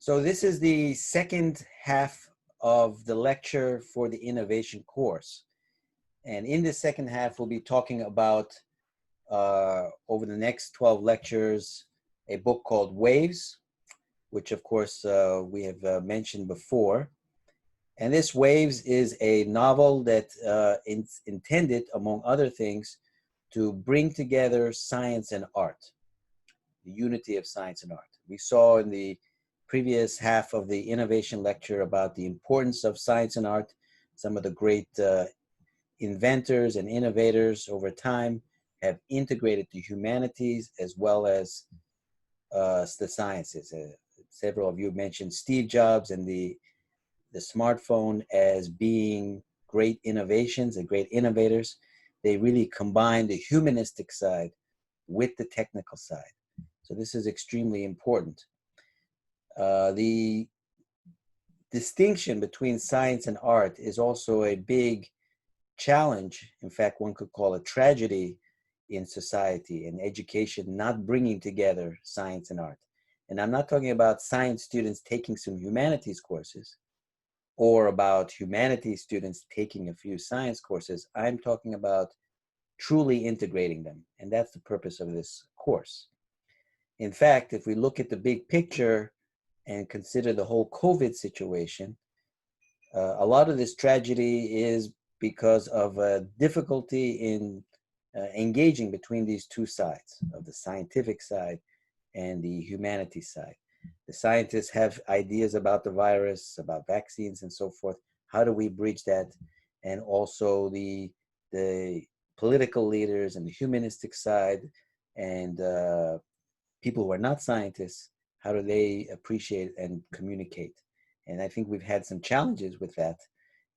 So this is the second half of the lecture for the innovation course. And in the second half, we'll be talking about, over the next 12 lectures, a book called Waves, which of course we have mentioned before. And this Waves is a novel that is intended, among other things, to bring together science and art, the unity of science and art. We saw in the previous half of the innovation lecture about the importance of science and art. Some of the great inventors and innovators over time have integrated the humanities as well as the sciences. Several of you mentioned Steve Jobs and the smartphone as being great innovations and great innovators. They really combine the humanistic side with the technical side. So this is extremely important. The distinction between science and art is also a big challenge. In fact, one could call it tragedy in society and education, not bringing together science and art. And I'm not talking about science students taking some humanities courses or about humanities students taking a few science courses. I'm talking about truly integrating them. And that's the purpose of this course. In fact, if we look at the big picture and consider the whole COVID situation, a lot of this tragedy is because of a difficulty in engaging between these two sides, of the scientific side and the humanities side. The scientists have ideas about the virus, about vaccines and so forth. How do we bridge that? And also the political leaders and the humanistic side and people who are not scientists, how do they appreciate and communicate? And I think we've had some challenges with that.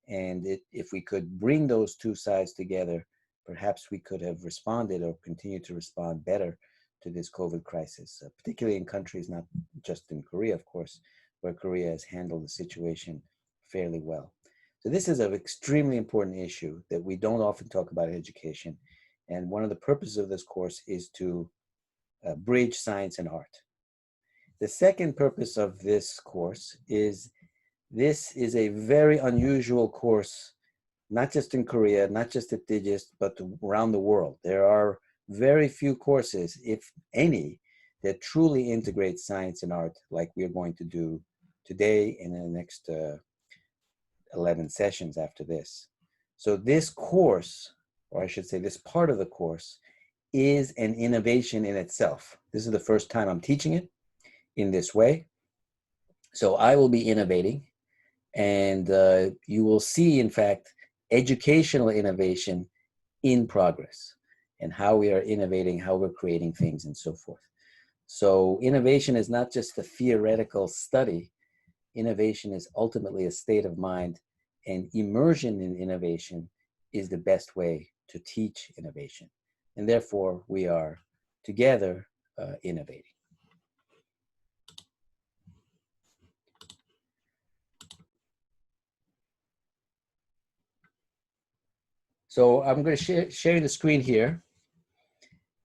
And if we could bring those two sides together, perhaps we could have responded or continue to respond better to this COVID crisis, particularly in countries, not just in Korea, of course, where Korea has handled the situation fairly well. So this is an extremely important issue that we don't often talk about in education. And one of the purposes of this course is to bridge science and art. The second purpose of this course is this is a very unusual course, not just in Korea, not just at Digist, but around the world. There are very few courses, if any, that truly integrate science and art like we are going to do today and in the next 11 sessions after this. So this course, or I should say this part of the course, is an innovation in itself. This is the first time I'm teaching it in this way. So I will be innovating, and you will see, in fact, educational innovation in progress and how we are innovating, how we're creating things and so forth. So innovation is not just a theoretical study. Innovation is ultimately a state of mind, and immersion in innovation is the best way to teach innovation. And therefore, we are together innovating. So I'm going to share the screen here.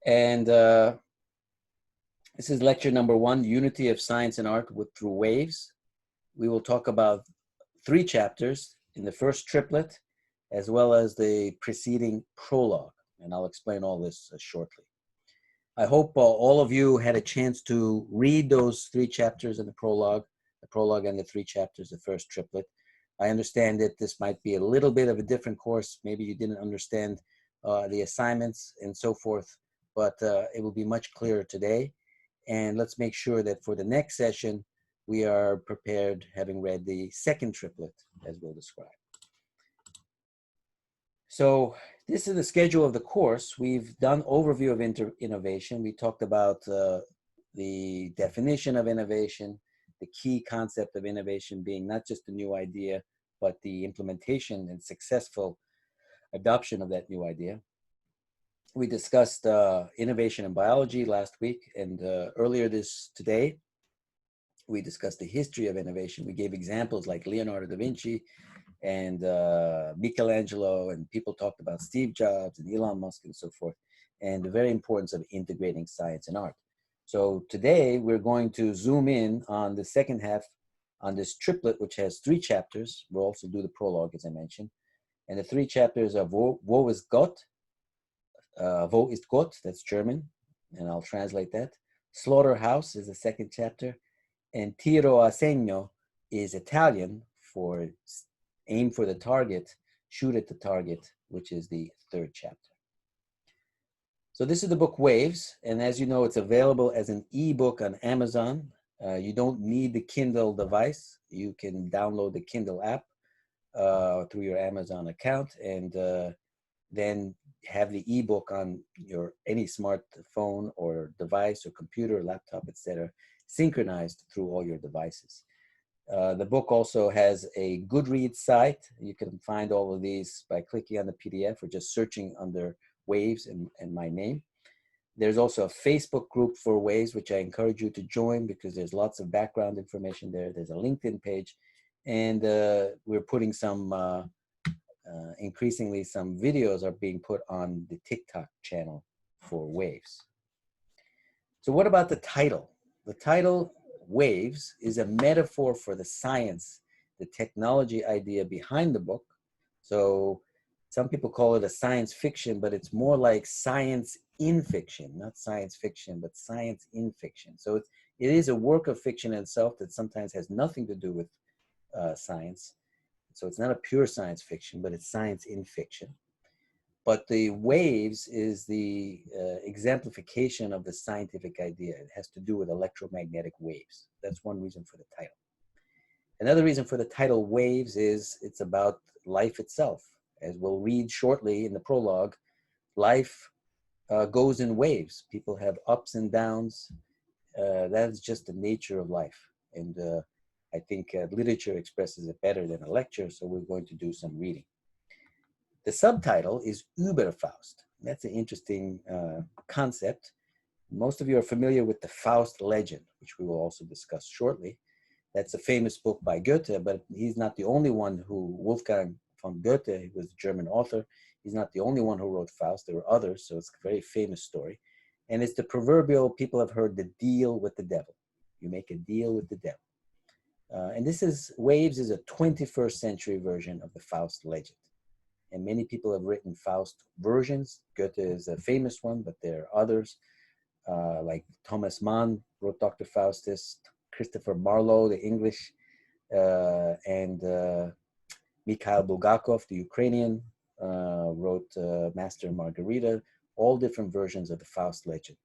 And this is lecture number 1, Unity of Science and Art through Waves. We will talk about 3 chapters in the first triplet, as well as the preceding prologue. And I'll explain all this shortly. I hope all of you had a chance to read those 3 chapters in the prologue and the 3 chapters, the first triplet. I understand that this might be a little bit of a different course. Maybe you didn't understand the assignments and so forth, but it will be much clearer today. And let's make sure that for the next session, we are prepared, having read the second triplet, as we'll describe. So this is the schedule of the course. We've done overview of innovation. We talked about the definition of innovation, the key concept of innovation being not just a new idea, but the implementation and successful adoption of that new idea. We discussed innovation in biology last week, and earlier today, we discussed the history of innovation. We gave examples like Leonardo da Vinci and Michelangelo, and people talked about Steve Jobs and Elon Musk and so forth, and the very importance of integrating science and art. So today we're going to zoom in on the second half on this triplet, which has 3 chapters. We'll also do the prologue, as I mentioned. And the 3 chapters are Wo ist Gott, Wo ist Gott, that's German, and I'll translate that. Slaughterhouse is the second chapter, and Tiro a Segno is Italian for aim for the target, shoot at the target, which is the 3rd chapter. So this is the book Waves, and as you know, it's available as an ebook on Amazon. You don't need the Kindle device. You can download the Kindle app through your Amazon account, and then have the ebook on your any smartphone or device or computer, laptop, etc., synchronized through all your devices. The book also has a Goodreads site. You can find all of these by clicking on the PDF or just searching under Waves and my name. There's also a Facebook group for Waves, which I encourage you to join because there's lots of background information there. There's a LinkedIn page, and we're putting some increasingly some videos are being put on the TikTok channel for Waves. So what about the title? The title Waves is a metaphor for the science, the technology idea behind the book. So some people call it a science fiction, but it's more like science in fiction, not science fiction, but science in fiction. So it is a work of fiction in itself that sometimes has nothing to do with science. So it's not a pure science fiction, but it's science in fiction. But the waves is the exemplification of the scientific idea. It has to do with electromagnetic waves. That's one reason for the title. Another reason for the title Waves is it's about life itself. As we'll read shortly in the prologue, life goes in waves. People have ups and downs. That's just the nature of life. And I think literature expresses it better than a lecture, so we're going to do some reading. The subtitle is Über Faust. That's an interesting concept. Most of you are familiar with the Faust Legend, which we will also discuss shortly. That's a famous book by Goethe, but he's not the only one who, Wolfgang von Goethe, he was a German author. He's not the only one who wrote Faust. There were others, so it's a very famous story. And it's the proverbial, people have heard the deal with the devil. You make a deal with the devil. And this is, Waves is a 21st century version of the Faust legend. And many people have written Faust versions. Goethe is a famous one, but there are others, like Thomas Mann wrote Dr. Faustus, Christopher Marlowe, the English, and Mikhail Bulgakov, the Ukrainian, wrote Master and Margarita, all different versions of the Faust legend.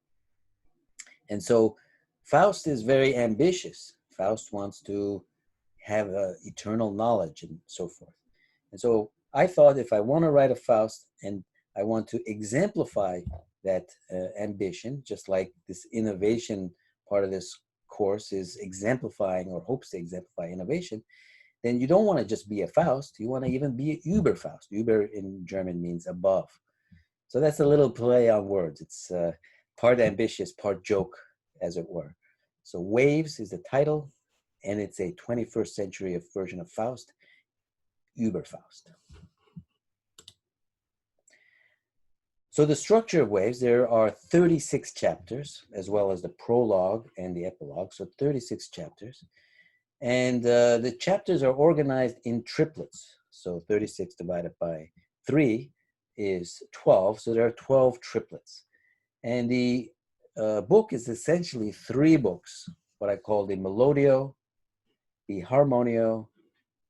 And so Faust is very ambitious. Faust wants to have eternal knowledge and so forth. And so I thought if I want to write a Faust and I want to exemplify that ambition, just like this innovation part of this course is exemplifying or hopes to exemplify innovation, then you don't want to just be a Faust, you want to even be Über Faust. Über in German means above. So that's a little play on words. It's part ambitious, part joke, as it were. So Waves is the title, and it's a 21st century version of Faust, Über Faust. So the structure of Waves, there are 36 chapters, as well as the prologue and the epilogue, so 36 chapters. And the chapters are organized in triplets. So 36 divided by 3 is 12, so there are 12 triplets. And the book is essentially 3 books, what I call the Melodio, the Harmonio,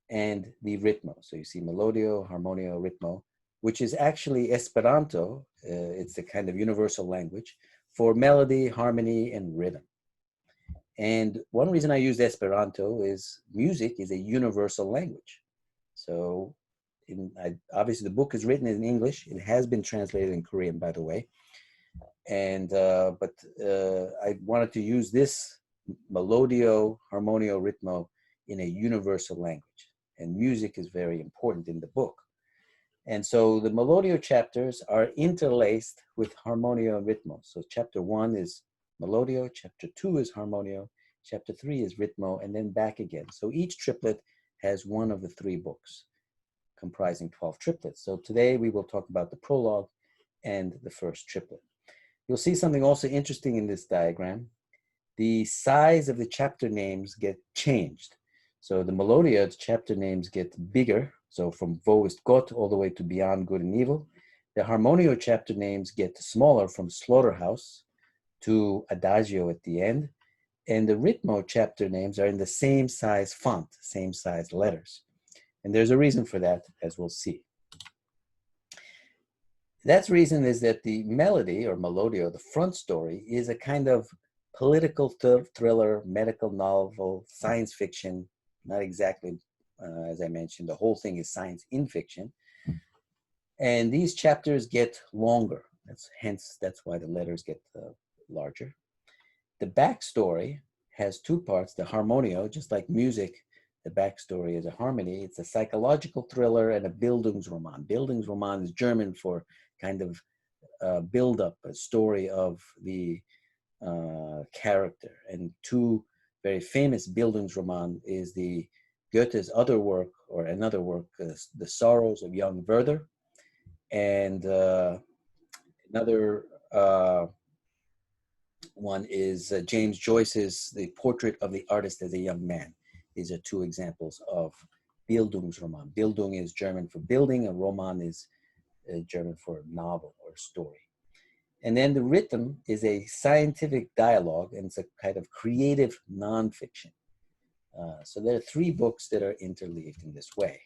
and the Ritmo. So you see Melodio, Harmonio, Ritmo, which is actually Esperanto. It's the kind of universal language for melody, harmony, and rhythm. And one reason I use Esperanto is music is a universal language. So obviously the book is written in English. It has been translated in Korean, by the way. And but I wanted to use this Melodio, Harmonio, Ritmo in a universal language. And music is very important in the book. And so the Melodio chapters are interlaced with Harmonio and Ritmo. So chapter 1 is Melodio, chapter 2 is Harmonio, chapter 3 is Ritmo, and then back again. So each triplet has one of the 3 books, comprising 12 triplets. So today we will talk about the prologue and the first triplet. You'll see something also interesting in this diagram. the size of the chapter names get changed. So the Melodio chapter names get bigger, so from Wo ist Gott all the way to Beyond Good and Evil. The Harmonio chapter names get smaller from Slaughterhouse to Adagio at the end. And the Ritmo chapter names are in the same size font, same size letters. And there's a reason for that, as we'll see. That reason is that the melody, or Melodio, the front story, is a kind of political thriller, medical novel, science fiction, not exactly, as I mentioned, the whole thing is science in fiction. And these chapters get longer. That's why the letters get larger. The backstory has two parts. The Harmonio, just like music, the backstory is a harmony. It's a psychological thriller and a Bildungsroman. Bildungsroman is German for kind of build-up, a story of the character. And two very famous Bildungsroman is the Goethe's other work, or another work, The Sorrows of Young Werther, and another one is James Joyce's The Portrait of the Artist as a Young Man. These are two examples of Bildungsroman. Bildung is German for building, and Roman is German for novel or story. And then the rhythm is a scientific dialogue, and it's a kind of creative nonfiction. So there are three books that are interleaved in this way.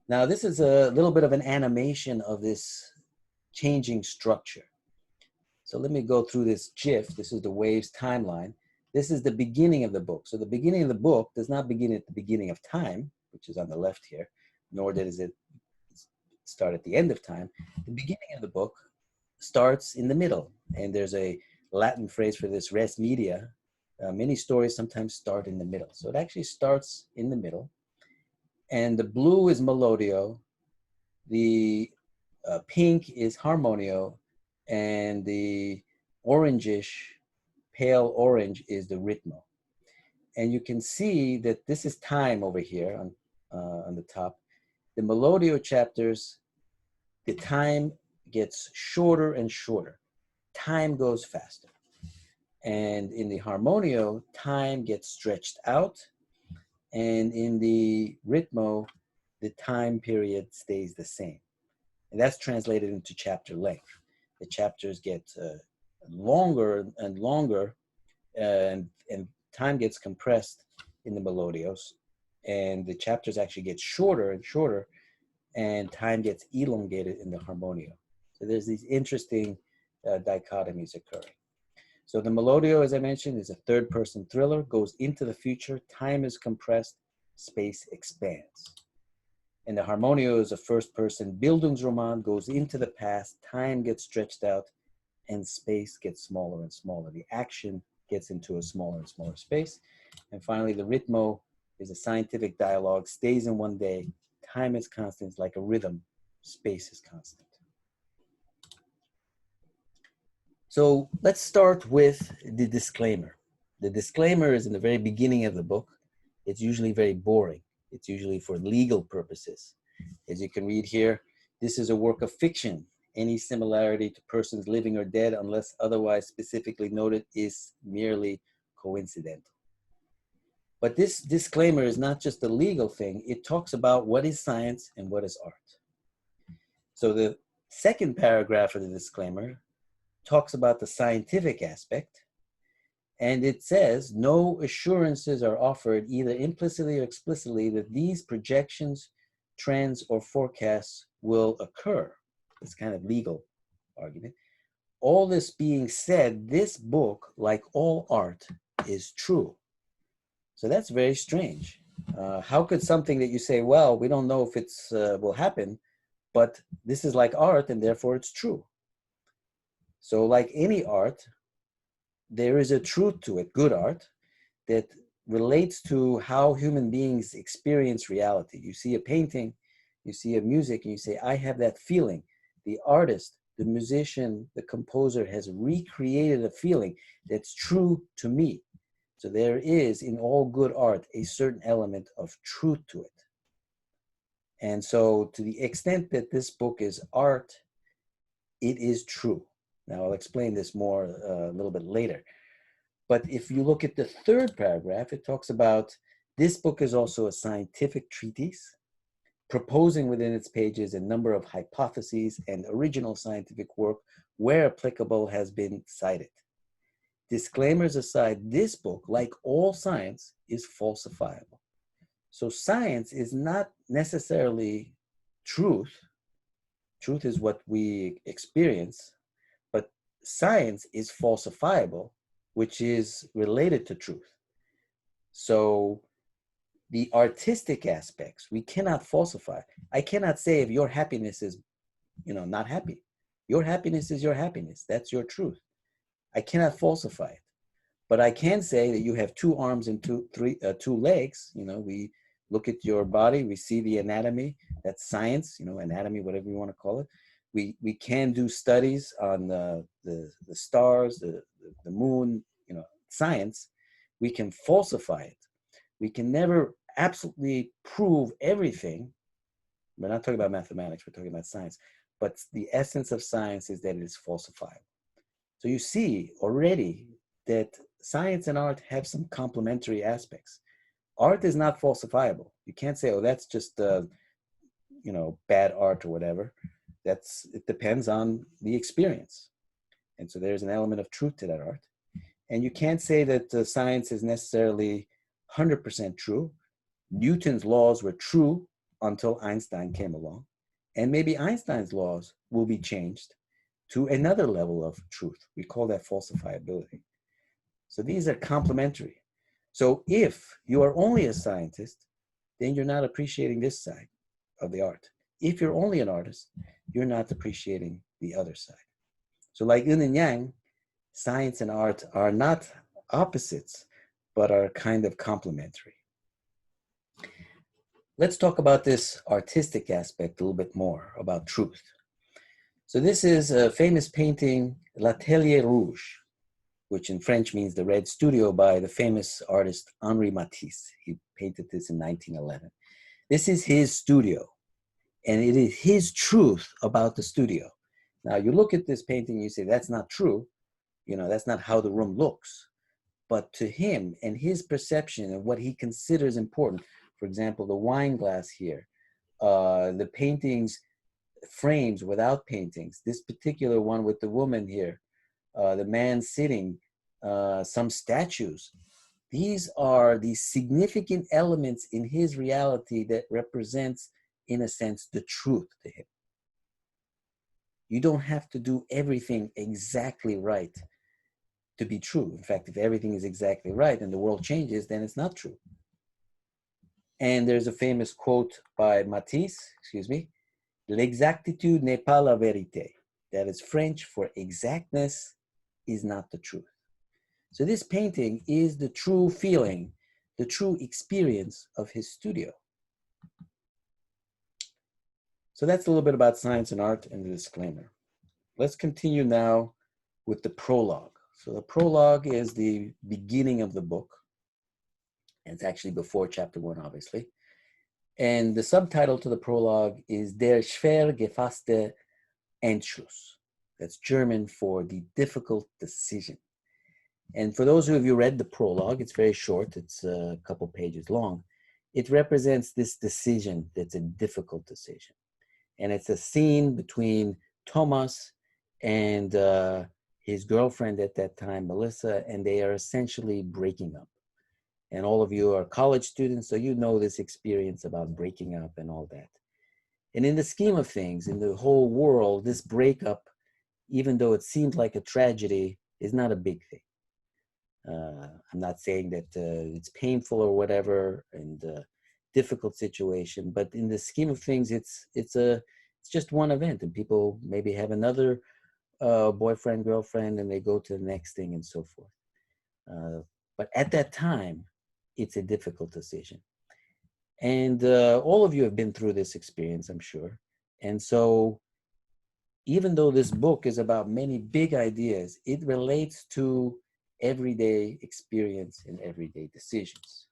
Now, this is a little bit of an animation of this changing structure. So let me go through this GIF. This is the waves timeline. This is the beginning of the book. So the beginning of the book does not begin at the beginning of time, which is on the left here, nor does it start at the end of time. The beginning of the book starts in the middle. And there's a Latin phrase for this, res media. Many stories sometimes start in the middle. So it actually starts in the middle. And the blue is Melodio. The pink is Harmonio. And the orangish, pale orange is the Ritmo. And you can see that this is time over here on the top. The Melodio chapters, the time gets shorter and shorter. Time goes faster. And in the Harmonio, time gets stretched out. And in the Ritmo, the time period stays the same. And that's translated into chapter length. The chapters get longer and longer, and time gets compressed in the Melodios, and the chapters actually get shorter and shorter, and time gets elongated in the Harmonio. So there's these interesting dichotomies occurring. So the Melodio, as I mentioned, is a third-person thriller, goes into the future, time is compressed, space expands. And the Harmonio is a first-person Bildungsroman, goes into the past, time gets stretched out, and space gets smaller and smaller. The action gets into a smaller and smaller space. And finally, the Ritmo is a scientific dialogue, stays in one day, time is constant, it's like a rhythm, space is constant. So let's start with the disclaimer. The disclaimer is in the very beginning of the book. It's usually very boring. It's usually for legal purposes. As you can read here, this is a work of fiction. Any similarity to persons living or dead, unless otherwise specifically noted, is merely coincidental. But this disclaimer is not just a legal thing. It talks about what is science and what is art. So the second paragraph of the disclaimer talks about the scientific aspect, and it says, no assurances are offered either implicitly or explicitly that these projections, trends, or forecasts will occur. It's kind of legal argument. All this being said, this book, like all art, is true. So that's very strange. How could something that you say, well, we don't know if it's will happen, but this is like art and therefore it's true. So like any art, there is a truth to it, good art, that relates to how human beings experience reality. You see a painting, you see a music, and you say, I have that feeling. The artist, the musician, the composer has recreated a feeling that's true to me. So there is, in all good art, a certain element of truth to it. And so to the extent that this book is art, it is true. Now I'll explain this more a little bit later. But if you look at the third paragraph, it talks about this book is also a scientific treatise, proposing within its pages a number of hypotheses and original scientific work where applicable has been cited. Disclaimers aside, this book, like all science, is falsifiable. So science is not necessarily truth. Truth is what we experience, but science is falsifiable, which is related to truth. So the artistic aspects, we cannot falsify. I cannot say if your happiness is, not happy. Your happiness is your happiness. That's your truth. I cannot falsify it. But I can say that you have 2 arms and two legs. We look at your body, we see the anatomy. That's science, anatomy, whatever you want to call it. We can do studies on the stars, the moon, science. We can falsify it. We can never absolutely prove everything. We're not talking about mathematics, we're talking about science. But the essence of science is that it is falsifiable. So you see already that science and art have some complementary aspects. Art is not falsifiable. You can't say, oh, that's just, bad art or whatever. It depends on the experience. And so there's an element of truth to that art. And you can't say that science is necessarily 100% true. Newton's laws were true until Einstein came along. And maybe Einstein's laws will be changed to another level of truth. We call that falsifiability. So these are complementary. So if you are only a scientist, then you're not appreciating this side of the art. If you're only an artist, you're not appreciating the other side. So like yin and yang, science and art are not opposites, but are kind of complementary. Let's talk about this artistic aspect a little bit more, about truth. So this is a famous painting, L'Atelier Rouge, which in French means the Red Studio, by the famous artist Henri Matisse. He painted this in 1911. This is his studio, and it is his truth about the studio. Now you look at this painting, you say, that's not true. That's not how the room looks. But to him and his perception of what he considers important, for example, the wine glass here, the paintings, frames without paintings, this particular one with the woman here, the man sitting, some statues. These are the significant elements in his reality that represents, in a sense, the truth to him. You don't have to do everything exactly right to be true. In fact, if everything is exactly right and the world changes, then it's not true. And there's a famous quote by Matisse, l'exactitude n'est pas la vérité. That is French for exactness is not the truth. So this painting is the true feeling, the true experience of his studio. So that's a little bit about science and art and the disclaimer. Let's continue now with the prologue. So the prologue is the beginning of the book. And it's actually before chapter 1, obviously. And the subtitle to the prologue is Der schwer gefasste Entschluss. That's German for the difficult decision. And for those of you who read the prologue, it's very short. It's a couple pages long. It represents this decision that's a difficult decision. And it's a scene between Thomas and his girlfriend at that time, Melissa, and they are essentially breaking up. And all of you are college students, so you know this experience about breaking up and all that. And in the scheme of things, in the whole world, this breakup, even though it seems like a tragedy, is not a big thing. I'm not saying that it's painful or whatever and a difficult situation, but in the scheme of things, it's just one event, and people maybe have another boyfriend, girlfriend, and they go to the next thing and so forth. But at that time, it's a difficult decision. And all of you have been through this experience, I'm sure. And so even though this book is about many big ideas, it relates to everyday experience and everyday decisions.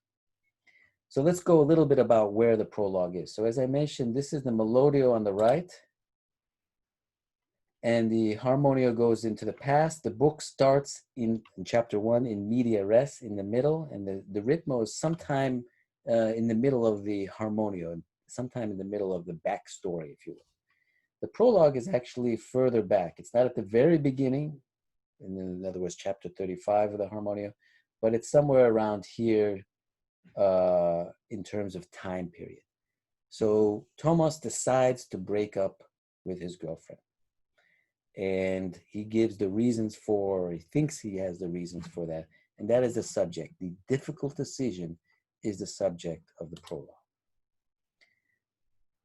So let's go a little bit about where the prologue is. So as I mentioned, this is the Melodio on the right. and the Harmonio goes into the past. The book starts in chapter 1 in media res in the middle, and the Ritmo is sometime in the middle of the Harmonio, sometime in the middle of the backstory, if you will. The prologue is actually further back. It's not at the very beginning, in other words, chapter 35 of the Harmonio, but it's somewhere around here in terms of time period. So Thomas decides to break up with his girlfriend. And he gives the reasons for, he thinks he has the reasons for that. And that is the subject. The difficult decision is the subject of the prologue.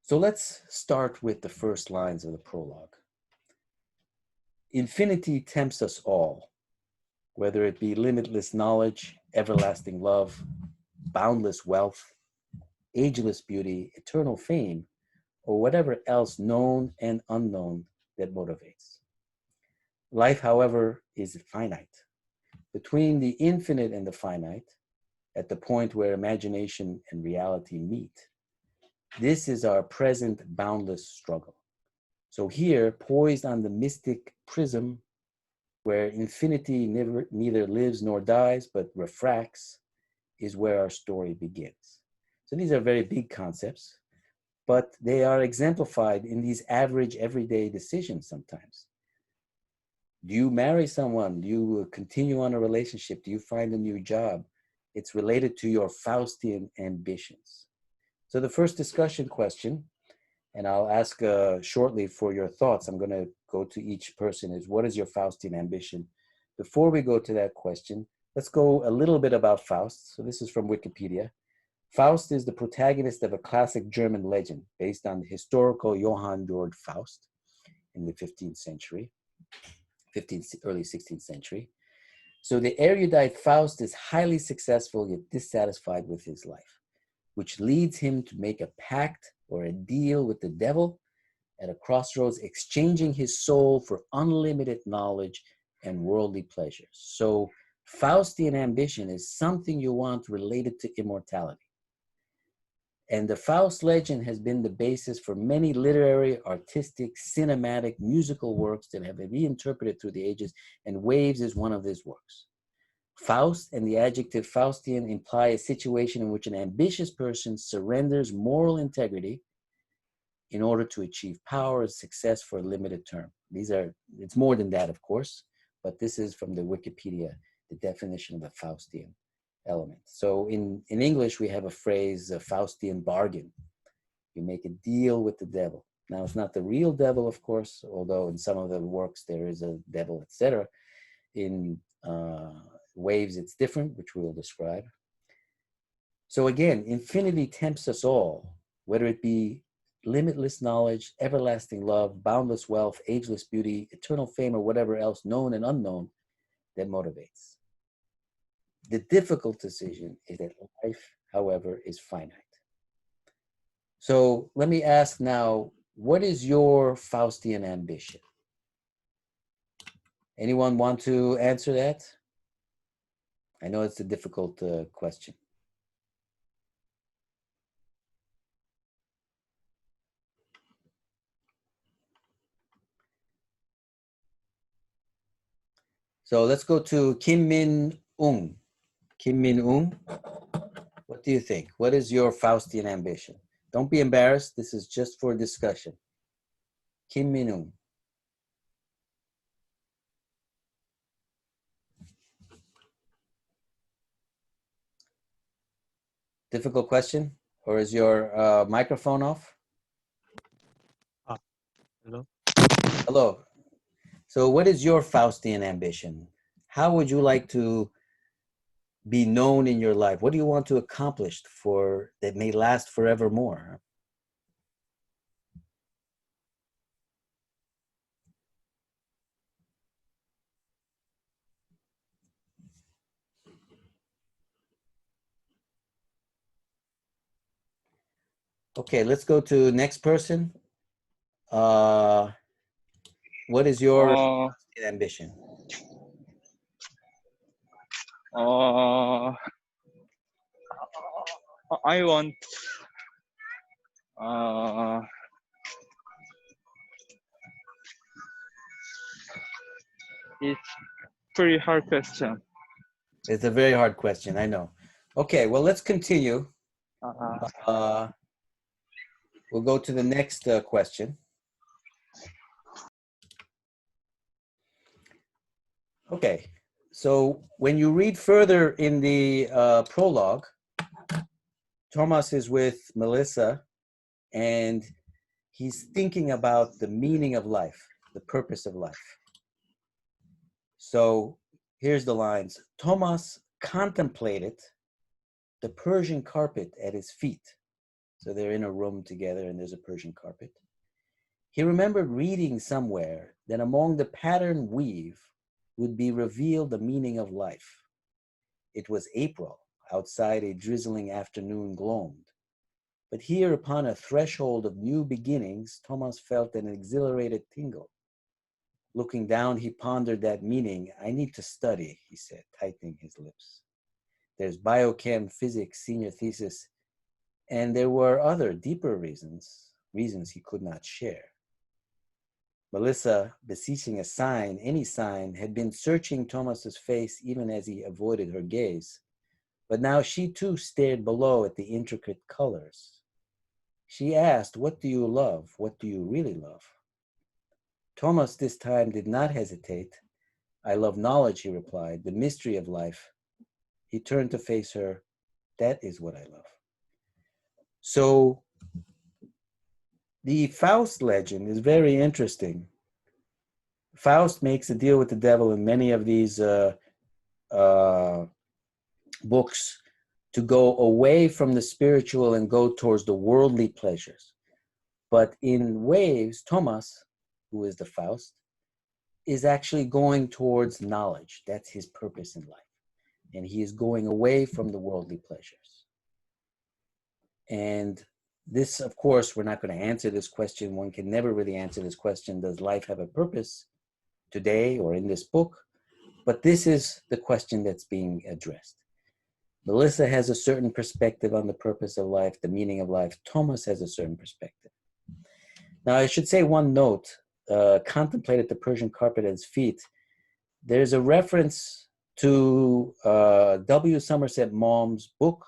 So let's start with the first lines of the prologue. Infinity tempts us all, whether it be limitless knowledge, everlasting love, boundless wealth, ageless beauty, eternal fame, or whatever else known and unknown that motivates. Life, however, is finite. Between the infinite and the finite, at the point where imagination and reality meet, this is our present boundless struggle. So here, poised on the mystic prism, where infinity neither lives nor dies, but refracts, is where our story begins. So these are very big concepts, but they are exemplified in these average, everyday decisions sometimes. Do you marry someone? Do you continue on a relationship? Do you find a new job? It's related to your Faustian ambitions. So the first discussion question, and I'll ask shortly for your thoughts. I'm going to go to each person, is what is your Faustian ambition? Before we go to that question, let's go a little bit about Faust. So this is from Wikipedia. Faust is the protagonist of a classic German legend based on the historical Johann Georg Faust in the 15th century, early 16th century. So the erudite Faust is highly successful yet dissatisfied with his life, which leads him to make a pact or a deal with the devil at a crossroads, exchanging his soul for unlimited knowledge and worldly pleasures. So Faustian ambition is something you want related to immortality. And the Faust legend has been the basis for many literary, artistic, cinematic, musical works that have been reinterpreted through the ages, and Waves is one of these works. Faust and the adjective Faustian imply a situation in which an ambitious person surrenders moral integrity in order to achieve power and success for a limited term. It's more than that, of course, but this is from the Wikipedia, the definition of the Faustian element. So in English, we have a phrase, a Faustian bargain. You make a deal with the devil. Now, it's not the real devil, of course, although in some of the works there is a devil, etc. In Waves, it's different, which we will describe. So again, infinity tempts us all, whether it be limitless knowledge, everlasting love, boundless wealth, ageless beauty, eternal fame, or whatever else known and unknown that motivates. The difficult decision is that life, however, is finite. So let me ask now, what is your Faustian ambition? Anyone want to answer that? I know it's a difficult question. So let's go to Kim Min Ung. Kim Min Ung, what do you think? What is your Faustian ambition? Don't be embarrassed. This is just for discussion. Kim Min Ung. Difficult question? Or is your microphone off? Hello. Hello. So what is your Faustian ambition? How would you like to be known in your life? What do you want to accomplish for that may last forevermore? Okay, let's go to next person. What is your ambition? I want It's pretty hard question. It's a very hard question, I know. Okay, well, let's continue. Uh, We'll go to the next question. Okay, so when you read further in the prologue, Thomas is with Melissa, and he's thinking about the meaning of life, the purpose of life. So here's the lines. Thomas contemplated the Persian carpet at his feet. So they're in a room together and there's a Persian carpet. He remembered reading somewhere that among the pattern weave would be revealed the meaning of life. It was April. Outside a drizzling afternoon gloomed. But here upon a threshold of new beginnings, Thomas felt an exhilarated tingle. Looking down, he pondered that meaning. I need to study, he said, tightening his lips. There's biochem, physics, senior thesis, and there were other deeper reasons he could not share. Melissa, beseeching a sign, any sign, had been searching Thomas's face even as he avoided her gaze. But now she too stared below at the intricate colors. She asked, what do you love? What do you really love? Thomas this time did not hesitate. I love knowledge, he replied, the mystery of life. He turned to face her. That is what I love. So the Faust legend is very interesting. Faust makes a deal with the devil in many of these books to go away from the spiritual and go towards the worldly pleasures. But in Waves, Thomas, who is the Faust, is actually going towards knowledge. That's his purpose in life. And he is going away from the worldly pleasures. And this, of course, we're not going to answer this question. One can never really answer this question. Does life have a purpose today or in this book? But this is the question that's being addressed. Melissa has a certain perspective on the purpose of life, the meaning of life. Thomas has a certain perspective. Now, I should say one note, contemplated the Persian carpet at his feet. There's a reference to W. Somerset Maugham's book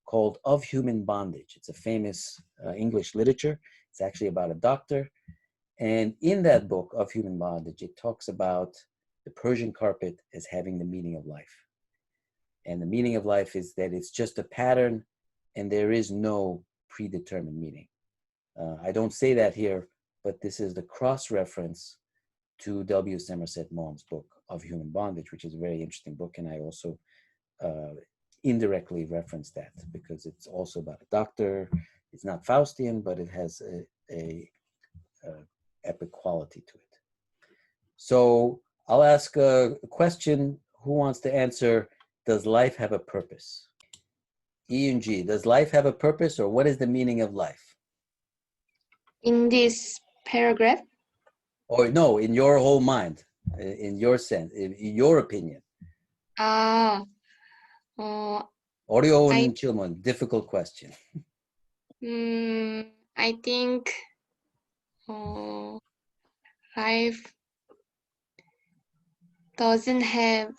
called Of Human Bondage. It's a famous English literature. It's actually about a doctor. And in that book, Of Human Bondage, it talks about the Persian carpet as having the meaning of life. And the meaning of life is that it's just a pattern and there is no predetermined meaning. I don't say that here, but this is the cross-reference to W. Somerset Maugham's book Of Human Bondage, which is a very interesting book. And I also indirectly reference that because it's also about a doctor. It's not Faustian, but it has a epic quality to it. So I'll ask a question. Who wants to answer? Does life have a purpose? E&G, does life have a purpose, or what is the meaning of life? In this paragraph? Or no, in your whole mind, in your sense, in your opinion. 어려운 질문, difficult question. I think life doesn't have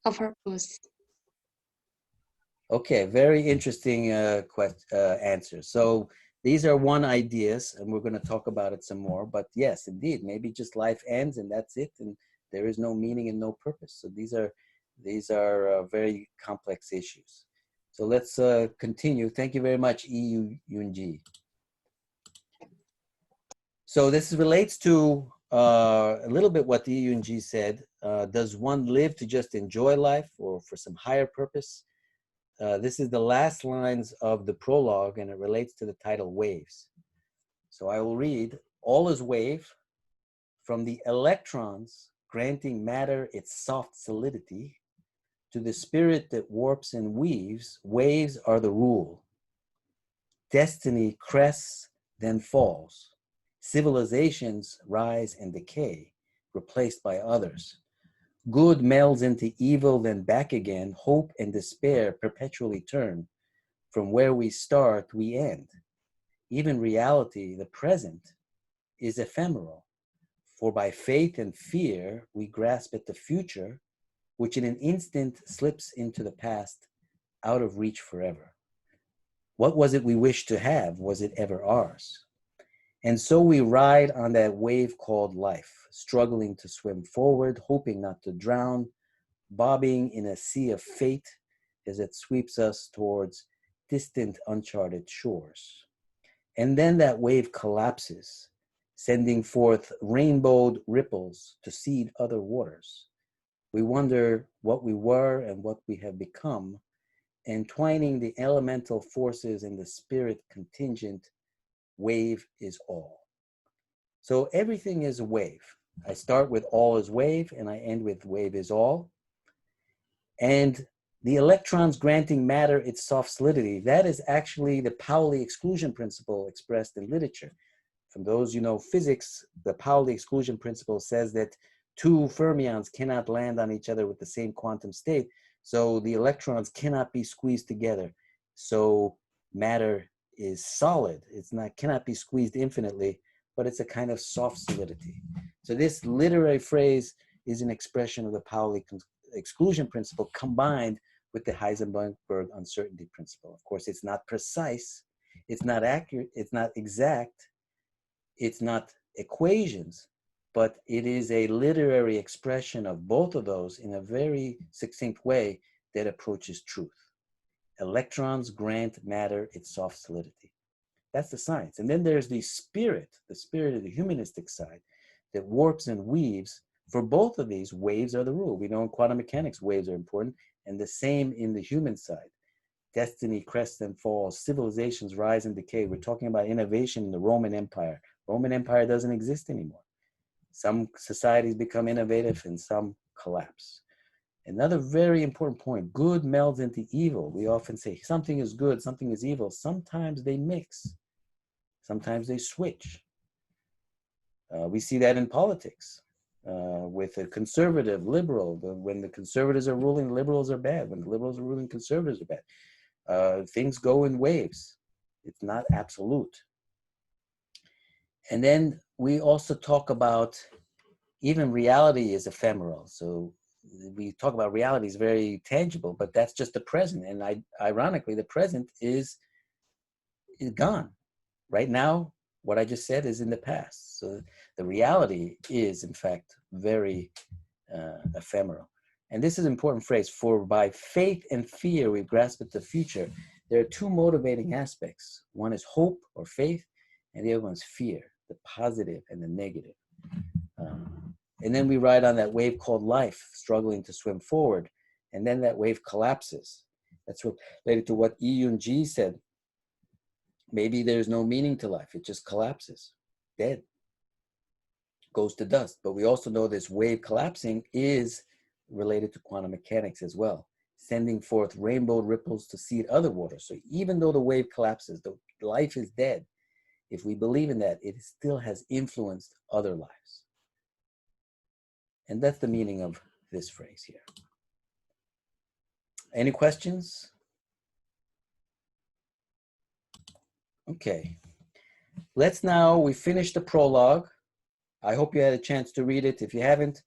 a purpose. Okay, very interesting answer. So these are one ideas, and we're going to talk about it some more. But yes, indeed, maybe just life ends and that's it, and there is no meaning and no purpose. So these are very complex issues. So let's continue. Thank you very much, Yunji. So this relates to a little bit what Yunji said. Does one live to just enjoy life or for some higher purpose? This is the last lines of the prologue, and it relates to the title Waves. So I will read, all is wave, from the electrons granting matter its soft solidity, to the spirit that warps and weaves, waves are the rule. Destiny crests, then falls. Civilizations rise and decay, replaced by others. Good melds into evil, then back again. Hope and despair perpetually turn. From where we start, we end. Even reality, the present, is ephemeral. For by faith and fear we grasp at the future, which in an instant slips into the past, out of reach forever. What was it we wished to have? Was it ever ours? And so we ride on that wave called life, struggling to swim forward, hoping not to drown, bobbing in a sea of fate as it sweeps us towards distant, uncharted shores. And then that wave collapses, sending forth rainbowed ripples to seed other waters. We wonder what we were and what we have become, entwining the elemental forces and the spirit contingent. Wave is all. So everything is a wave. I start with all is wave and I end with wave is all. And the electrons granting matter its soft solidity, that is actually the Pauli exclusion principle expressed in literature. From those physics, the Pauli exclusion principle says that two fermions cannot land on each other with the same quantum state. So the electrons cannot be squeezed together. So matter is solid. Cannot be squeezed infinitely, but it's a kind of soft solidity. So this literary phrase is an expression of the Pauli exclusion principle combined with the Heisenberg uncertainty principle. Of course, it's not precise, it's not accurate, it's not exact, it's not equations, but it is a literary expression of both of those in a very succinct way that approaches truth. Electrons grant matter its soft solidity. That's the science. And then there's the spirit of the humanistic side that warps and weaves. For both of these, waves are the rule. We know in quantum mechanics, waves are important, and the same in the human side. Destiny crests and falls, civilizations rise and decay. We're talking about innovation in the Roman Empire. Roman Empire doesn't exist anymore. Some societies become innovative and some collapse. Another very important point, good melds into evil. We often say something is good, something is evil. Sometimes they mix. Sometimes they switch. We see that in politics with a conservative, liberal. When the conservatives are ruling, liberals are bad. When the liberals are ruling, conservatives are bad. Things go in waves. It's not absolute. And then we also talk about even reality is ephemeral. So we talk about reality is very tangible, but that's just the present. And ironically, the present is gone. Right now, what I just said is in the past. So the reality is, in fact, very ephemeral. And this is an important phrase, for by faith and fear we grasp at the future. There are two motivating aspects. One is hope or faith, and the other one is fear, the positive and the negative. And then we ride on that wave called life, struggling to swim forward. And then that wave collapses. That's related to what Yun-Ji said. Maybe there's no meaning to life. It just collapses, dead, goes to dust. But we also know this wave collapsing is related to quantum mechanics as well, sending forth rainbow ripples to seed other waters. So even though the wave collapses, the life is dead. If we believe in that, it still has influenced other lives. And that's the meaning of this phrase here. Any questions? Okay. We finished the prologue. I hope you had a chance to read it. If you haven't,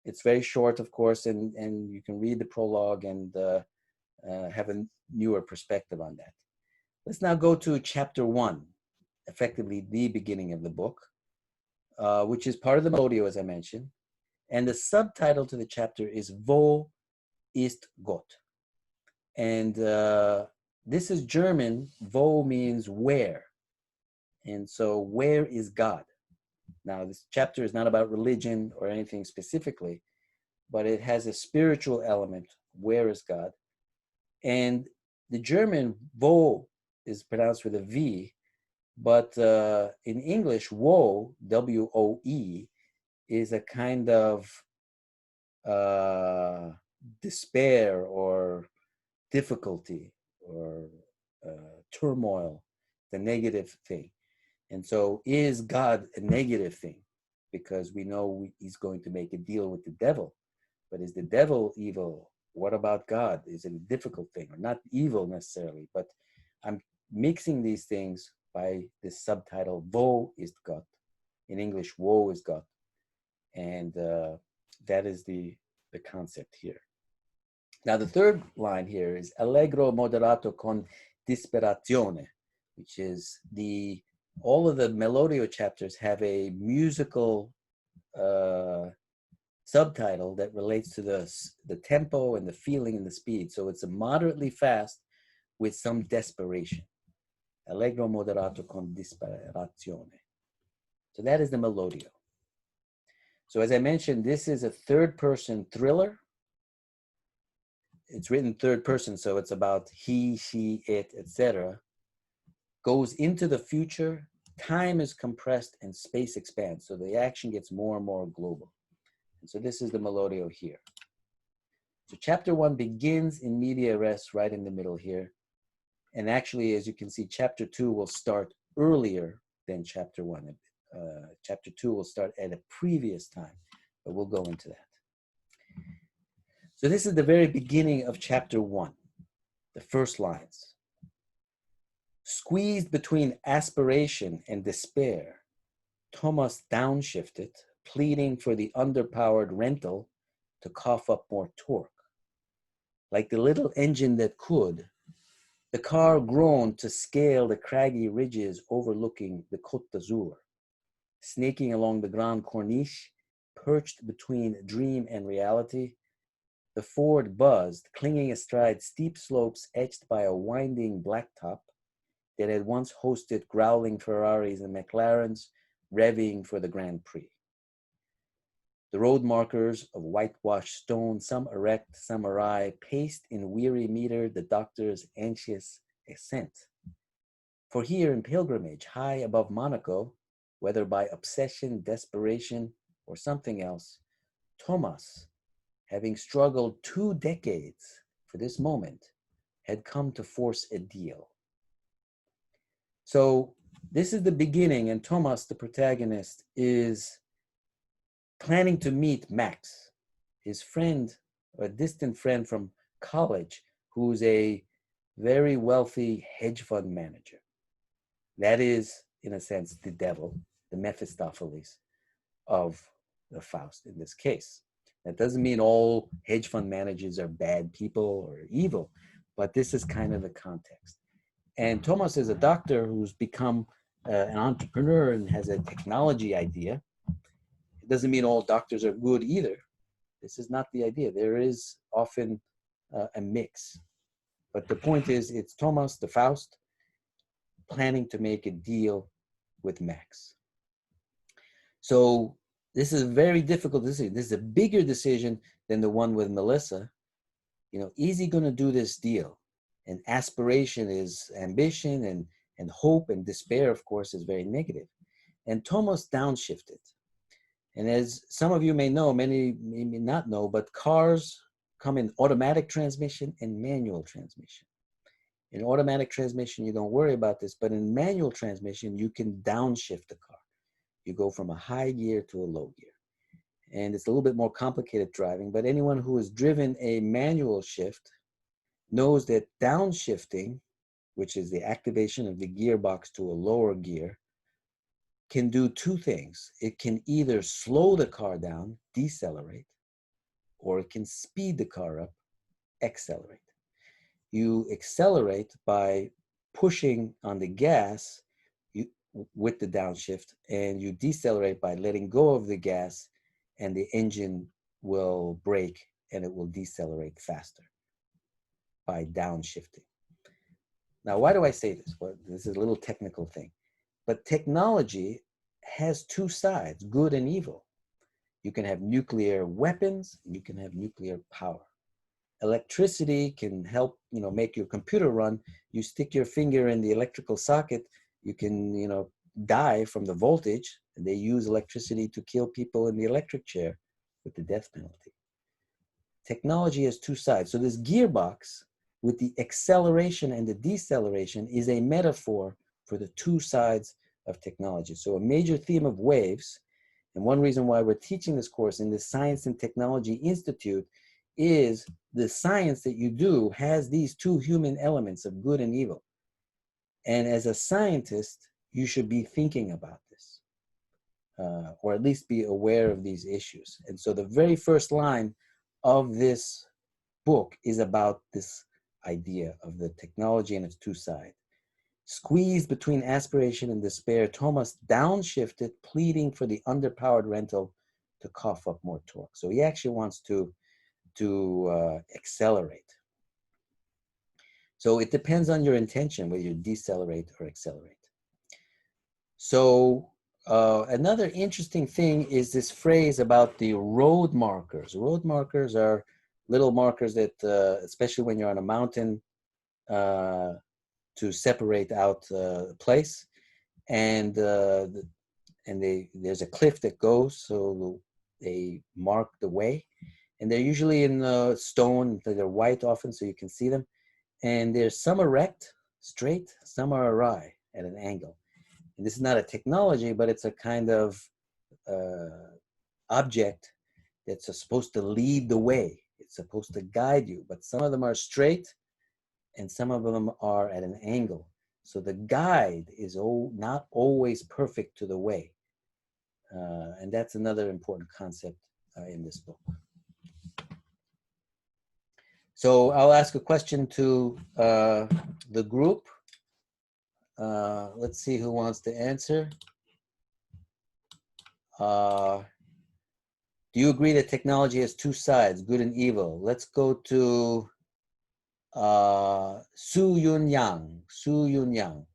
it's very short, of course, and you can read the prologue and have a newer perspective on that. Let's now go to chapter 1, effectively the beginning of the book, which is part of the Melodio, as I mentioned. And the subtitle to the chapter is Wo ist Gott? And this is German. Wo means where. And so where is God? Now, this chapter is not about religion or anything specifically, but it has a spiritual element. Where is God? And the German wo is pronounced with a V, but in English, woe, W-O-E, is a kind of despair or difficulty or turmoil, the negative thing. And so is God a negative thing? Because we know he's going to make a deal with the devil. But is the devil evil? What about God? Is it a difficult thing? Or not evil necessarily, but I'm mixing these things by this subtitle, Wo ist Gott? In English, woe is Gott. And that is the concept here. Now, the third line here is allegro moderato con disperazione, which is all of the Melodio chapters have a musical subtitle that relates to the tempo and the feeling and the speed. So it's a moderately fast with some desperation. Allegro moderato con disperazione. So that is the Melodio. So as I mentioned, this is a third-person thriller. It's written third person, so it's about he, she, it, etc. Goes into the future, time is compressed and space expands, so the action gets more and more global. And so this is the Melodio here. So chapter 1 begins in media res, right in the middle here. And actually, as you can see, chapter 2 will start earlier than chapter 1. Chapter 2 will start at a previous time, but we'll go into that. So this is the very beginning of chapter 1, the first lines. Squeezed between aspiration and despair, Thomas downshifted, pleading for the underpowered rental to cough up more torque. Like the little engine that could, the car groaned to scale the craggy ridges overlooking the Côte d'Azur. Snaking along the Grand Corniche, perched between dream and reality, the Ford buzzed, clinging astride steep slopes edged by a winding blacktop that had once hosted growling Ferraris and McLarens revving for the Grand Prix. The road markers of whitewashed stone, some erect, some awry, paced in weary meter the doctor's anxious ascent. For here in pilgrimage, high above Monaco, whether by obsession, desperation, or something else, Thomas, having struggled 2 decades for this moment, had come to force a deal. So this is the beginning, and Thomas, the protagonist, is planning to meet Max, his friend, a distant friend from college, who's a very wealthy hedge fund manager. That is, in a sense, the devil, the Mephistopheles of the Faust in this case. That doesn't mean all hedge fund managers are bad people or evil, but this is kind of the context. And Thomas is a doctor who's become an entrepreneur and has a technology idea. It doesn't mean all doctors are good either. This is not the idea. There is often a mix. But the point is, it's Thomas, the Faust, planning to make a deal with Max. So this is a very difficult decision. This is a bigger decision than the one with Melissa. You know, is he going to do this deal? And aspiration is ambition, and hope and despair, of course, is very negative. And Thomas downshifted. And as some of you may know, many may not know, but cars come in automatic transmission and manual transmission. In automatic transmission, you don't worry about this, but in manual transmission, you can downshift the car. You go from a high gear to a low gear. And it's a little bit more complicated driving, but anyone who has driven a manual shift knows that downshifting, which is the activation of the gearbox to a lower gear, can do 2 things. It can either slow the car down, decelerate, or it can speed the car up, accelerate. You accelerate by pushing on the gas with the downshift, and you decelerate by letting go of the gas, and the engine will brake and it will decelerate faster by downshifting. Now, why do I say this? Well, this is a little technical thing. But technology has 2 sides, good and evil. You can have nuclear weapons, and you can have nuclear power. Electricity can help, make your computer run. You stick your finger in the electrical socket, you can, die from the voltage. And they use electricity to kill people in the electric chair with the death penalty. Technology has 2 sides. So this gearbox with the acceleration and the deceleration is a metaphor for the 2 sides of technology. So a major theme of waves, and one reason why we're teaching this course in the Science and Technology Institute, is the science that you do has these 2 human elements of good and evil. And as a scientist, you should be thinking about this. or at least be aware of these issues. And so the very first line of this book is about this idea of the technology and its two sides. Squeezed between aspiration and despair, Thomas downshifted, pleading for the underpowered rental to cough up more torque. So he actually wants to accelerate. So it depends on your intention whether you decelerate or accelerate. So another interesting thing is this phrase about the road markers. Road markers are little markers that, especially when you're on a mountain, to separate out a place, and there's a cliff that goes, so they mark the way, and they're usually in stone. They're white often, so you can see them, and there's some erect, straight, some are awry at an angle. And this is not a technology, but it's a kind of object that's supposed to lead the way. It's supposed to guide you, but some of them are straight and some of them are at an angle. So the guide is not always perfect to the way. And that's another important concept in this book. So I'll ask a question to the group. Let's see who wants to answer. Do you agree that technology has two sides, good and evil? Let's go to Su Yun Yang. Su Yun Yang.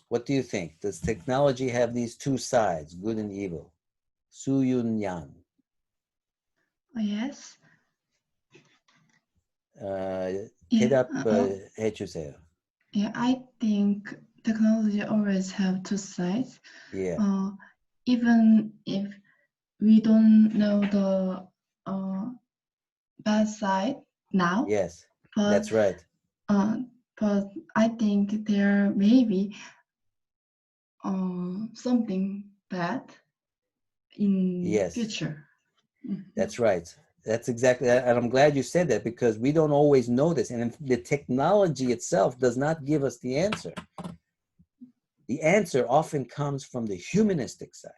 What do you think? Does technology have these two sides, good and evil? Su Yun Yang. Yes. 대답 해주세요. Yeah, I think technology always have two sides. Yeah. Even if we don't know the bad side now. Yes, but, that's right. But I think there may be something bad in future. That's right. That's exactly, and I'm glad you said that, because we don't always know this, and the technology itself does not give us the answer. The answer often comes from the humanistic side.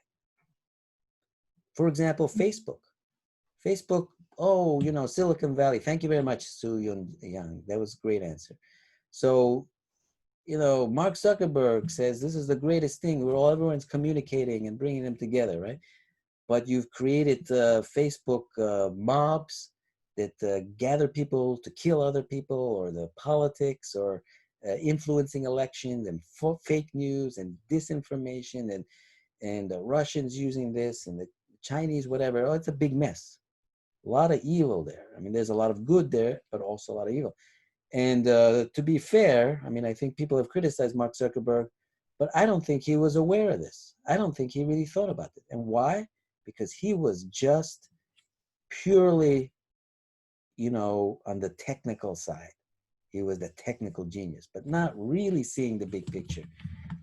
For example, Facebook. Facebook, oh, you know, Silicon Valley. Thank you very much, Su Yun Yang. That was a great answer. So, you know, Mark Zuckerberg says this is the greatest thing where everyone's communicating and bringing them together, right? But you've created Facebook mobs that gather people to kill other people, or the politics, or influencing elections, and fake news and disinformation, and the Russians using this, and the Chinese, whatever. Oh, it's a big mess. A lot of evil there. I mean, there's a lot of good there, but also a lot of evil. And to be fair, I mean, I think people have criticized Mark Zuckerberg, but I don't think he was aware of this. I don't think he really thought about it. And why? Because he was just purely, you know, on the technical side. He was the technical genius, but not really seeing the big picture.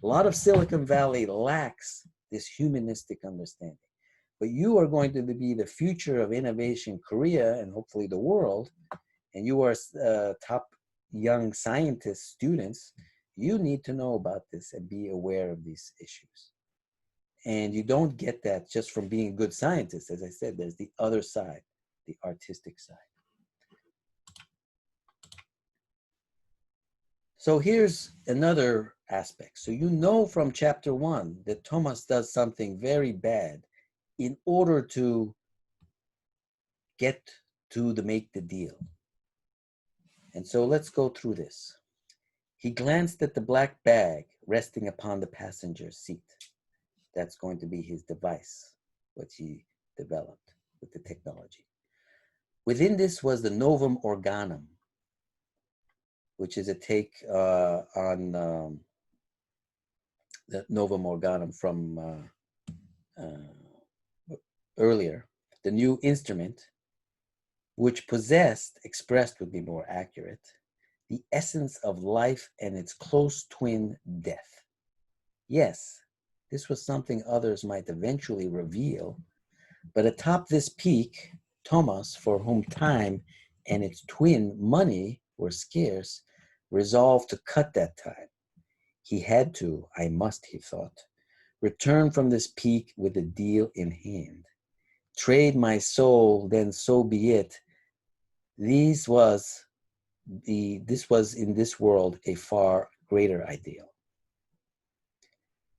A lot of Silicon Valley lacks this humanistic understanding. But you are going to be the future of innovation, Korea, and hopefully the world. And you are top young scientists, students. You need to know about this and be aware of these issues. And you don't get that just from being a good scientist. As I said, there's the other side, the artistic side. So here's another aspect. So you know from chapter 1 that Thomas does something very bad in order to get to make the deal. And so let's go through this. He glanced at the black bag resting upon the passenger's seat. That's going to be his device, which he developed with the technology. Within this was the Novum Organum, which is a take on the Novum Organum from earlier, the new instrument, which possessed, expressed would be more accurate, the essence of life and its close twin, death. Yes, this was something others might eventually reveal, but atop this peak, Thomas, for whom time and its twin, money, were scarce, resolved to cut that time. He had to, I must, he thought, return from this peak with a deal in hand. Trade my soul, then so be it. This was in this world a far greater ideal.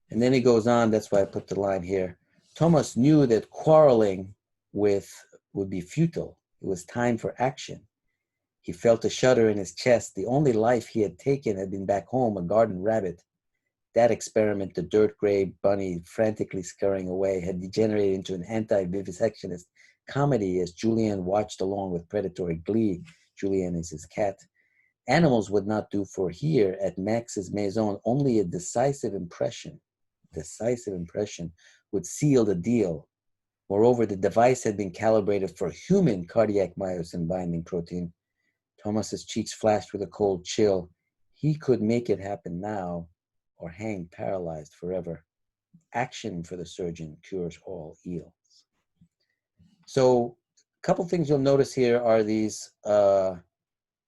And then he goes on, that's why I put the line here. Thomas knew that quarreling would be futile. It was time for action. He felt a shudder in his chest. The only life he had taken had been back home, a garden rabbit. That experiment, the dirt gray bunny frantically scurrying away, had degenerated into an anti-vivisectionist comedy as Julien watched along with predatory glee. Julien is his cat. Animals would not do, for here at Max's Maison, only a decisive impression would seal the deal. Moreover, the device had been calibrated for human cardiac myosin binding protein. Thomas's cheeks flashed with a cold chill. He could make it happen now or hang paralyzed forever. Action for the surgeon cures all ills. So a couple things you'll notice here are these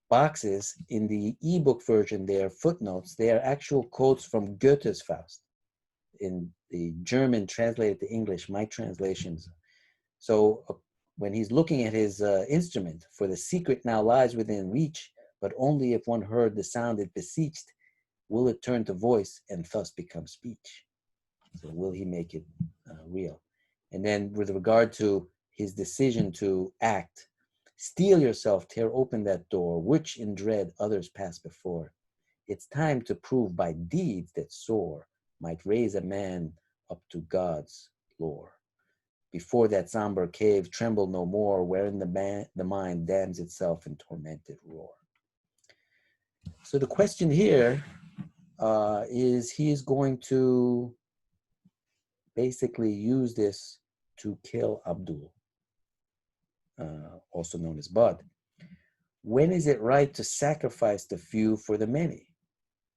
boxes. In the ebook version, they are footnotes. They are actual quotes from Goethe's Faust. In the German translated to English, my translations. So when he's looking at his instrument, for the secret now lies within reach, but only if one heard the sound it beseeched, will it turn to voice and thus become speech. So will he make it real? And then with regard to his decision to act, steel yourself, tear open that door, which in dread others pass before. It's time to prove by deeds that soar might raise a man up to God's lore. Before that somber cave, tremble no more, wherein the mind damns itself in tormented roar. So the question here is he is going to basically use this to kill Abdul, also known as Bud. When is it right to sacrifice the few for the many?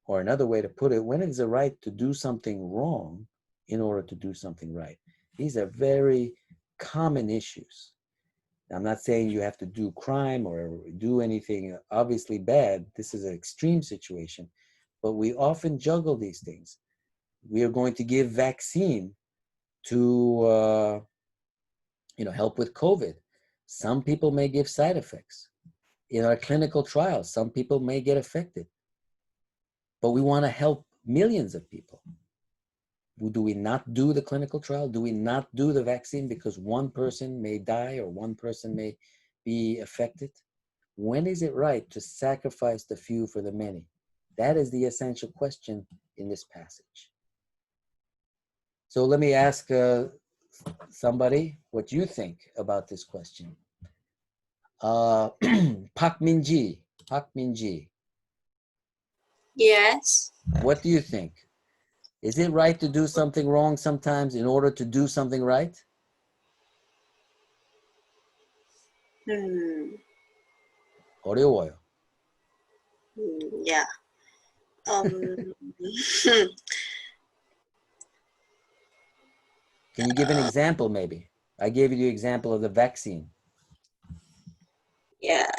Or another way to put it, when is it right to do something wrong in order to do something right? These are very common issues. I'm not saying you have to do crime or do anything obviously bad. This is an extreme situation, but we often juggle these things. We are going to give vaccine to help with COVID. Some people may give side effects. In our clinical trials, some people may get affected. But we want to help millions of people. Do we not do the clinical trial? Do we not do the vaccine because one person may die or one person may be affected? When is it right to sacrifice the few for the many? That is the essential question in this passage. So let me ask somebody what you think about this question. Pak Minji. Yes. What do you think? Is it right to do something wrong sometimes in order to do something right? 어려워요. Yeah. Can you give an example maybe? I gave you the example of the vaccine. Yeah.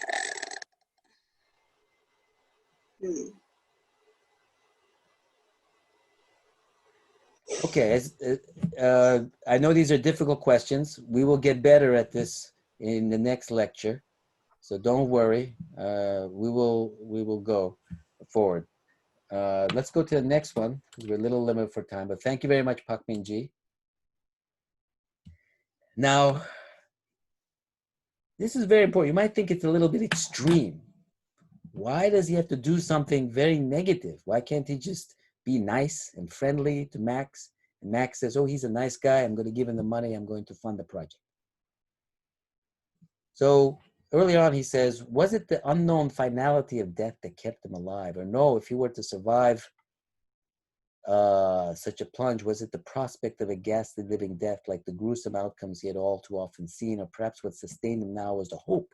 Okay, I know these are difficult questions. We will get better at this in the next lecture, so don't worry. We will go forward. Let's go to the next one. We're a little limited for time, but thank you very much, Pak Min Ji. Now, this is very important. You might think it's a little bit extreme. Why does he have to do something very negative? Why can't he just be nice and friendly to Max? And Max says, oh, he's a nice guy. I'm going to give him the money. I'm going to fund the project. So early on, he says, was it the unknown finality of death that kept him alive? Or no, if he were to survive such a plunge, was it the prospect of a ghastly living death like the gruesome outcomes he had all too often seen? Or perhaps what sustained him now was the hope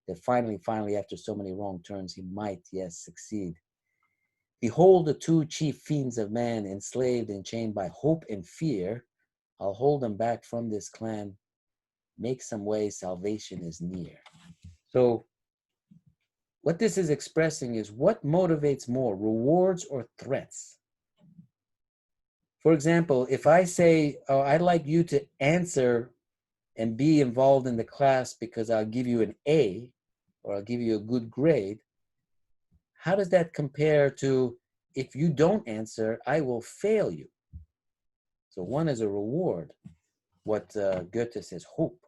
that finally, after so many wrong turns, he might, yes, succeed. Behold the two chief fiends of man, enslaved and chained by hope and fear. I'll hold them back from this clan. Make some way, salvation is near. So what this is expressing is what motivates more, rewards or threats? For example, if I say, oh, I'd like you to answer and be involved in the class because I'll give you an A or I'll give you a good grade, how does that compare to if you don't answer, I will fail you? So one is a reward, what Goethe says hope.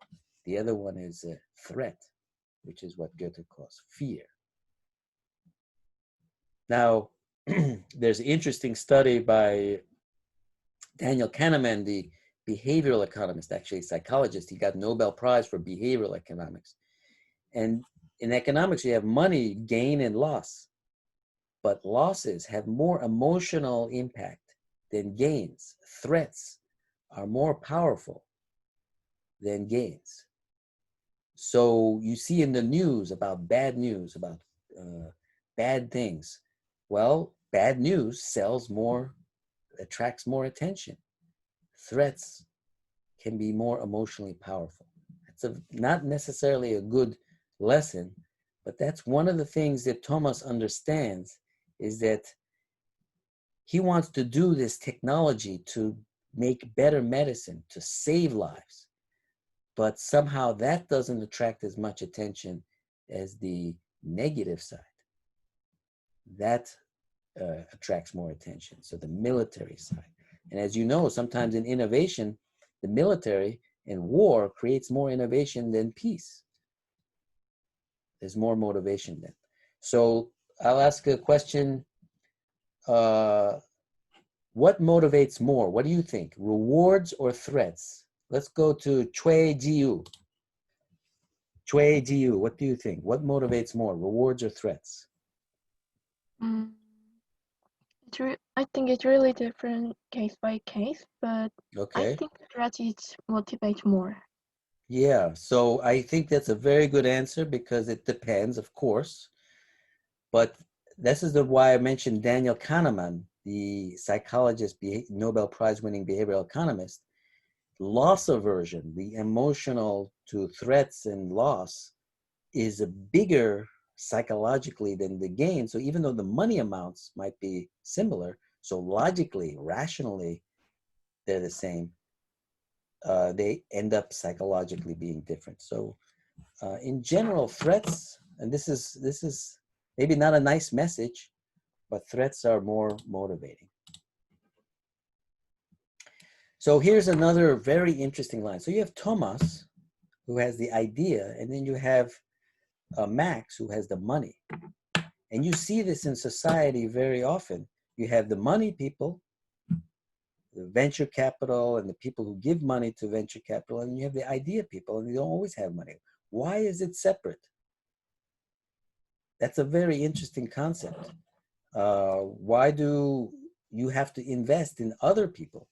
The other one is a threat, which is what Goethe calls fear. Now, there's an interesting study by Daniel Kahneman, the behavioral economist, actually a psychologist. He got Nobel Prize for behavioral economics. And in economics, you have money, gain and loss. But losses have more emotional impact than gains. Threats are more powerful than gains. So you see in the news about bad news, about bad things. Well, bad news sells more, attracts more attention. Threats can be more emotionally powerful. It's not necessarily a good lesson, but that's one of the things that Thomas understands, is that he wants to do this technology to make better medicine, to save lives. But somehow that doesn't attract as much attention as the negative side. That attracts more attention. So the military side. And as you know, sometimes in innovation, the military and war creates more innovation than peace. There's more motivation then. So I'll ask a question. What motivates more? What do you think? Rewards or threats? Let's go to Choi Ji-yu. Choi Ji-yu, what do you think? What motivates more, rewards or threats? I think it's really different case by case, but Okay. I think strategies motivate more. Yeah, so I think that's a very good answer because it depends, of course. But this is why I mentioned Daniel Kahneman, the psychologist, Nobel Prize winning behavioral economist. Loss aversion, the emotional to threats and loss, is a bigger psychologically than the gain. So even though the money amounts might be similar, so logically, rationally, they're the same, they end up psychologically being different. So in general, threats, and this is maybe not a nice message, but threats are more motivating. So here's another very interesting line. So you have Thomas, who has the idea, and then you have Max, who has the money. And you see this in society very often. You have the money people, the venture capital, and the people who give money to venture capital, and you have the idea people, and they don't always have money. Why is it separate? That's a very interesting concept. Why do you have to invest in other people?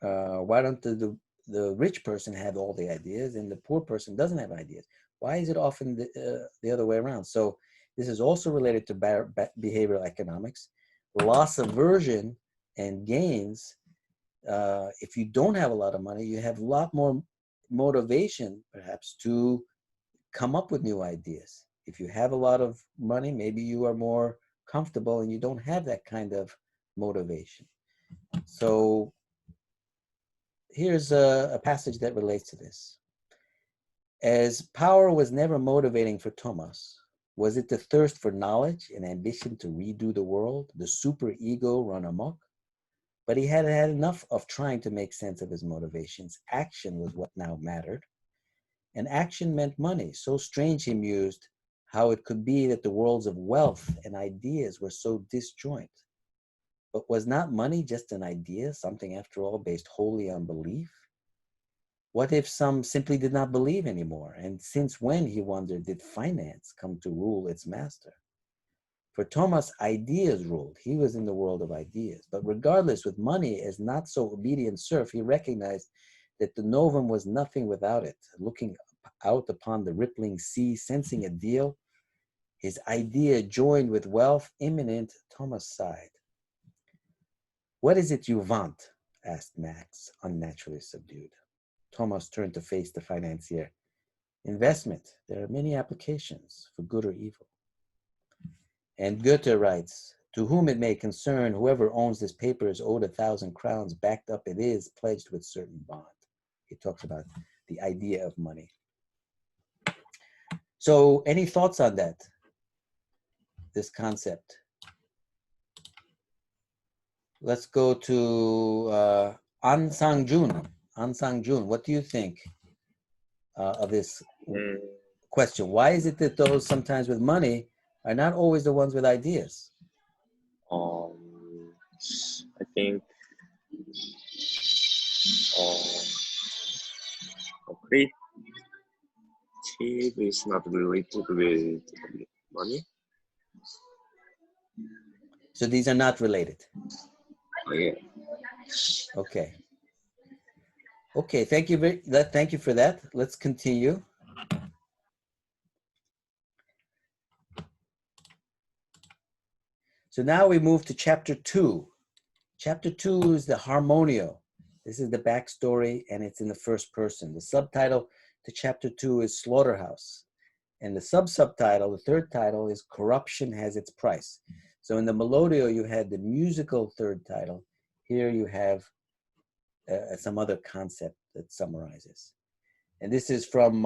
Why don't the rich person have all the ideas and the poor person doesn't have ideas? Why is it often the other way around? So this is also related to behavioral economics. Loss aversion and gains. If you don't have a lot of money, you have a lot more motivation, perhaps, to come up with new ideas. If you have a lot of money, maybe you are more comfortable and you don't have that kind of motivation. So here's a passage that relates to this. As power was never motivating for Thomas, was it the thirst for knowledge and ambition to redo the world, the superego run amok? But he had had enough of trying to make sense of his motivations. Action was what now mattered. And action meant money. So strange, he mused, how it could be that the worlds of wealth and ideas were so disjoint. But was not money just an idea, something after all based wholly on belief? What if some simply did not believe anymore? And since when, he wondered, did finance come to rule its master? For Thomas, ideas ruled. He was in the world of ideas. But regardless, with money as not so obedient serf, he recognized that the novum was nothing without it. Looking out upon the rippling sea, sensing a deal, his idea joined with wealth imminent, Thomas sighed. What is it you want? Asked Max, unnaturally subdued. Thomas turned to face the financier. Investment. There are many applications for good or evil. And Goethe writes, To whom it may concern, whoever owns this paper is owed 1,000 crowns, backed up it is, pledged with certain bond. He talks about the idea of money. So any thoughts on that, this concept? Let's go to An Sang-jun. An Sang-jun, what do you think of this question? Why is it that those sometimes with money are not always the ones with ideas? I think creative is not related with money. So these are not related. Oh, yeah. Okay. Okay, thank you for that. Let's continue. So now we move to chapter 2. Chapter 2 is the Harmonio. This is the backstory, and it's in the first person. The subtitle to chapter 2 is Slaughterhouse. And the subtitle, the third title, is Corruption Has Its Price. So in the Melodio, you had the musical third title. Here you have some other concept that summarizes. And this is from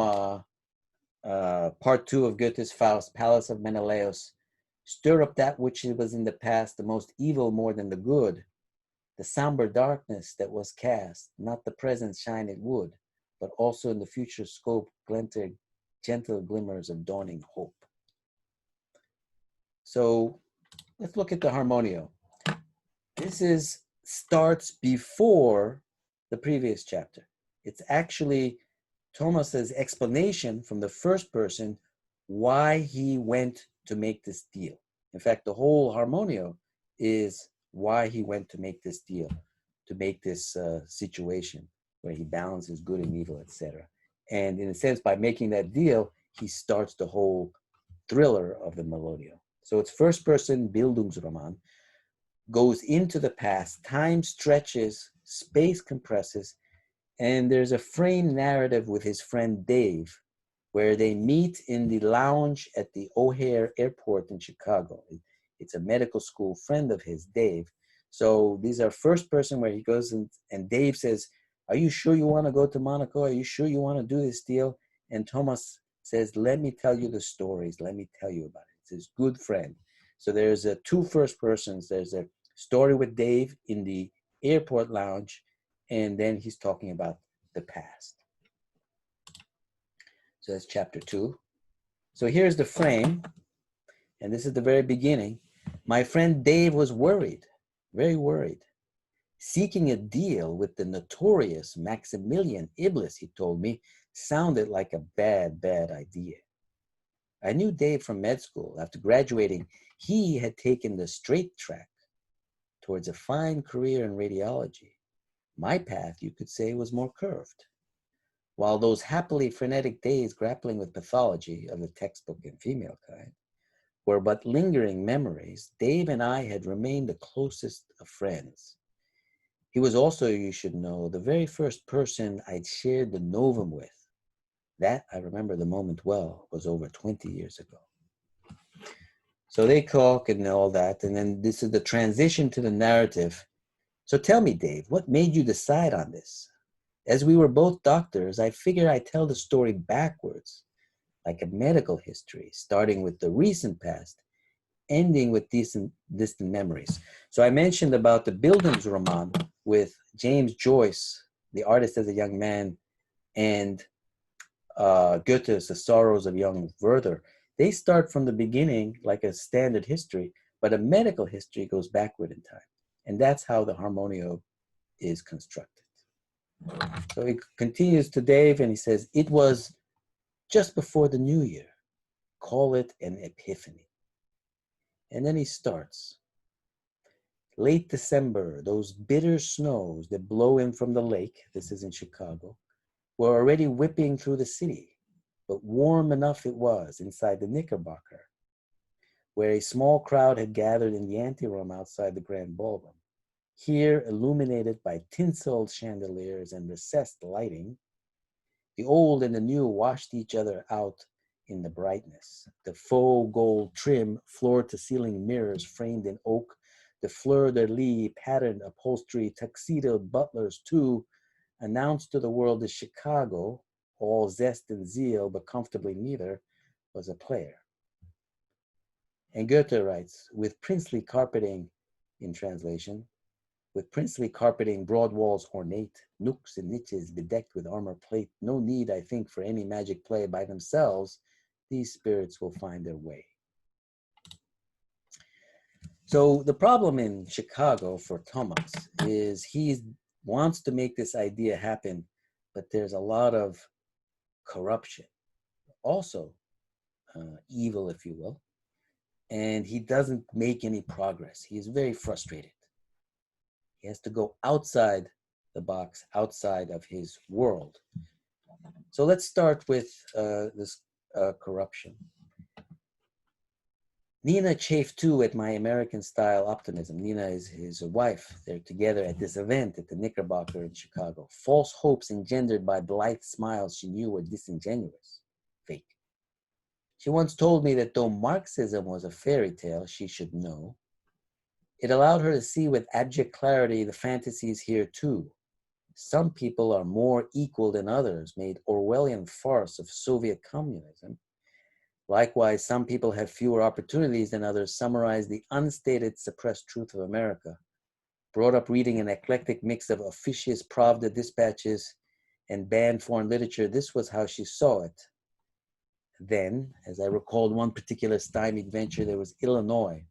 part 2 of Goethe's Faust, Palace of Menelaus. Stir up that which was in the past, the most evil more than the good. The somber darkness that was cast, not the present shine it would, but also in the future scope glinted gentle glimmers of dawning hope. So let's look at the Harmonio. This starts before the previous chapter. It's actually Thomas's explanation from the first person why he went to make this deal. In fact, the whole Harmonio is why he went to make this deal, to make this situation where he balances good and evil, etc. And in a sense, by making that deal, he starts the whole thriller of the Melodio. So it's first person Bildungsroman, goes into the past, time stretches, space compresses, and there's a framed narrative with his friend Dave, where they meet in the lounge at the O'Hare Airport in Chicago. It's a medical school friend of his, Dave. So these are first person where he goes and Dave says, are you sure you want to go to Monaco? Are you sure you want to do this deal? And Thomas says, let me tell you the stories. Let me tell you about it. It's his good friend. So there's two first persons. There's a story with Dave in the airport lounge, and then he's talking about the past. So that's chapter 2. So here's the frame, and this is the very beginning. My friend Dave was worried, very worried. Seeking a deal with the notorious Maximilian Iblis, he told me, sounded like a bad, bad idea. I knew Dave from med school. After graduating, he had taken the straight track towards a fine career in radiology. My path, you could say, was more curved. While those happily frenetic days grappling with pathology of the textbook and female kind were but lingering memories, Dave and I had remained the closest of friends. He was also, you should know, the very first person I'd shared the novum with. That, I remember the moment well, was over 20 years ago. So they talk and all that, and then this is the transition to the narrative. So tell me, Dave, what made you decide on this? As we were both doctors, I figured I'd tell the story backwards, like a medical history, starting with the recent past, ending with distant memories. So I mentioned about the Bildungsroman with James Joyce, The Artist as a Young Man, and Goethe's The Sorrows of Young Werther. They start from the beginning like a standard history, but a medical history goes backward in time. And that's how the Harmonio is constructed. So he continues to Dave and he says, it was just before the new year. Call it an epiphany. And then he starts. Late December, those bitter snows that blow in from the lake, this is in Chicago, were already whipping through the city, but warm enough it was inside the Knickerbocker, where a small crowd had gathered in the anteroom outside the grand ballroom. Here, illuminated by tinseled chandeliers and recessed lighting, the old and the new washed each other out in the brightness. The faux gold trim, floor-to-ceiling mirrors framed in oak, the fleur-de-lis patterned upholstery, tuxedoed butlers too, announced to the world that Chicago, all zest and zeal, but comfortably neither, was a player. And Goethe writes, with princely carpeting, in translation, with princely carpeting, broad walls ornate, nooks and niches bedecked with armor plate, no need, I think, for any magic play. By themselves, these spirits will find their way. So the problem in Chicago for Thomas is he wants to make this idea happen, but there's a lot of corruption, also evil, if you will, and he doesn't make any progress. He is very frustrated. He has to go outside the box, outside of his world. So let's start with this corruption. Nina chafed too at my American-style optimism. Nina is his wife. They're together at this event at the Knickerbocker in Chicago. False hopes engendered by blithe smiles she knew were disingenuous, fake. She once told me that though Marxism was a fairy tale she should know, it allowed her to see with abject clarity the fantasies here too. Some people are more equal than others, made Orwellian farce of Soviet communism. Likewise, some people have fewer opportunities than others, summarize the unstated suppressed truth of America. Brought up reading an eclectic mix of officious Pravda dispatches and banned foreign literature, this was how she saw it. Then, as I recalled one particular stymied venture, there was Illinois.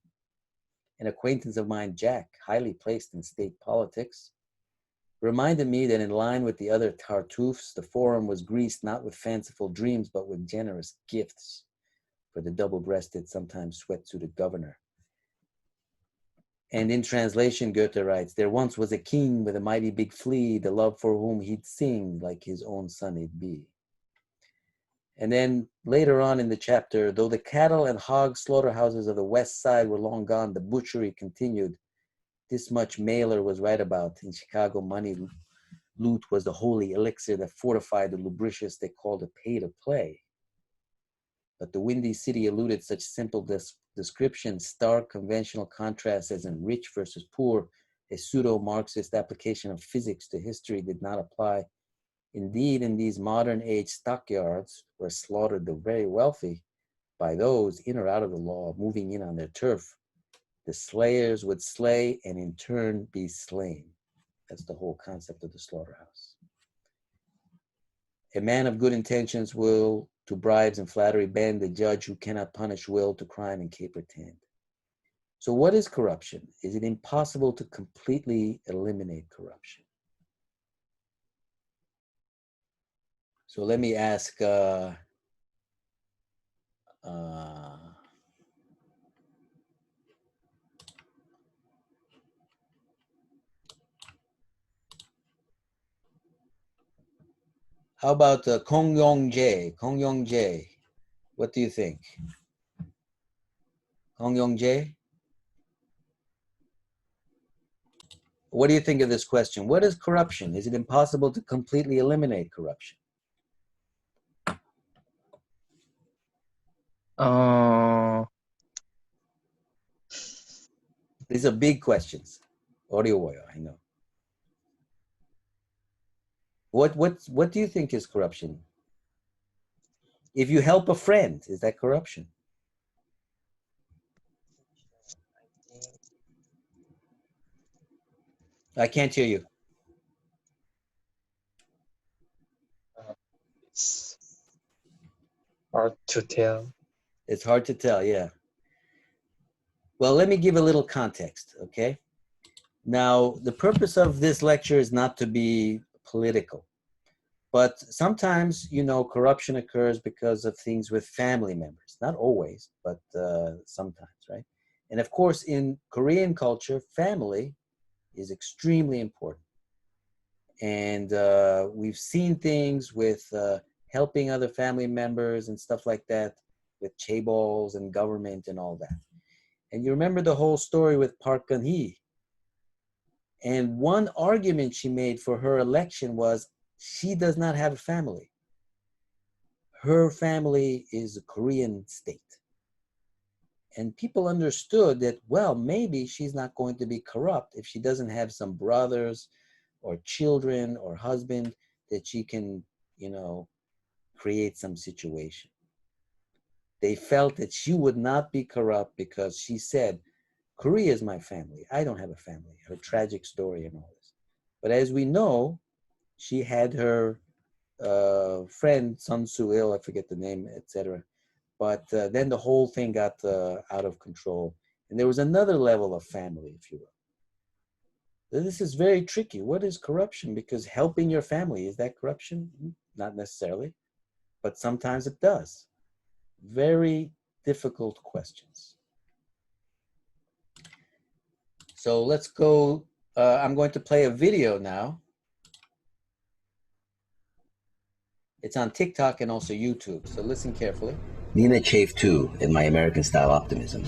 An acquaintance of mine, Jack, highly placed in state politics, reminded me that in line with the other Tartuffes, the forum was greased not with fanciful dreams, but with generous gifts for the double-breasted, sometimes sweat-suited governor. And in translation, Goethe writes, there once was a king with a mighty big flea, the love for whom he'd sing like his own son it'd be. And then later on in the chapter, though the cattle and hog slaughterhouses of the west side were long gone, the butchery continued. This much Mailer was right about. In Chicago, money loot was the holy elixir that fortified the lubricious they called a pay to play. But the Windy City eluded such simple descriptions, stark conventional contrasts as in rich versus poor. A pseudo-Marxist application of physics to history did not apply. Indeed, in these modern age stockyards were slaughtered the very wealthy by those in or out of the law moving in on their turf. The slayers would slay and in turn be slain. That's the whole concept of the slaughterhouse. A man of good intentions will to bribes and flattery bend, the judge who cannot punish will to crime and caper tend. So what is corruption? Is it impossible to completely eliminate corruption? So let me ask, how about Kong Yong Jae? Kong Yong Jae, what do you think? Kong Yong Jae? What do you think of this question? What is corruption? Is it impossible to completely eliminate corruption? These are big questions. Audio, I know. What do you think is corruption? If you help a friend, is that corruption? I can't hear you. It's hard to tell. It's hard to tell, yeah. Well, let me give a little context, okay? Now, the purpose of this lecture is not to be political, but sometimes, you know, corruption occurs because of things with family members. Not always, but sometimes, right? And of course, in Korean culture, family is extremely important. And we've seen things with helping other family members and stuff like that, with chaebols and government and all that. And you remember the whole story with Park Geun-hye. And one argument she made for her election was she does not have a family. her family is a Korean state. And people understood that, well, maybe she's not going to be corrupt if she doesn't have some brothers or children or husband that she can, you know, create some situation. They felt that she would not be corrupt because she said, Korea is my family. I don't have a family. Her tragic story and all this. But as we know, she had her friend Sun Soo-il, I forget the name, etc. But then the whole thing got out of control. And there was another level of family, if you will. This is very tricky. What is corruption? Because helping your family, is that corruption? Not necessarily, but sometimes it does. Very difficult questions. So let's go. I'm going to play a video now. It's on TikTok and also YouTube, so listen carefully. Nina chafed too in my American-style optimism.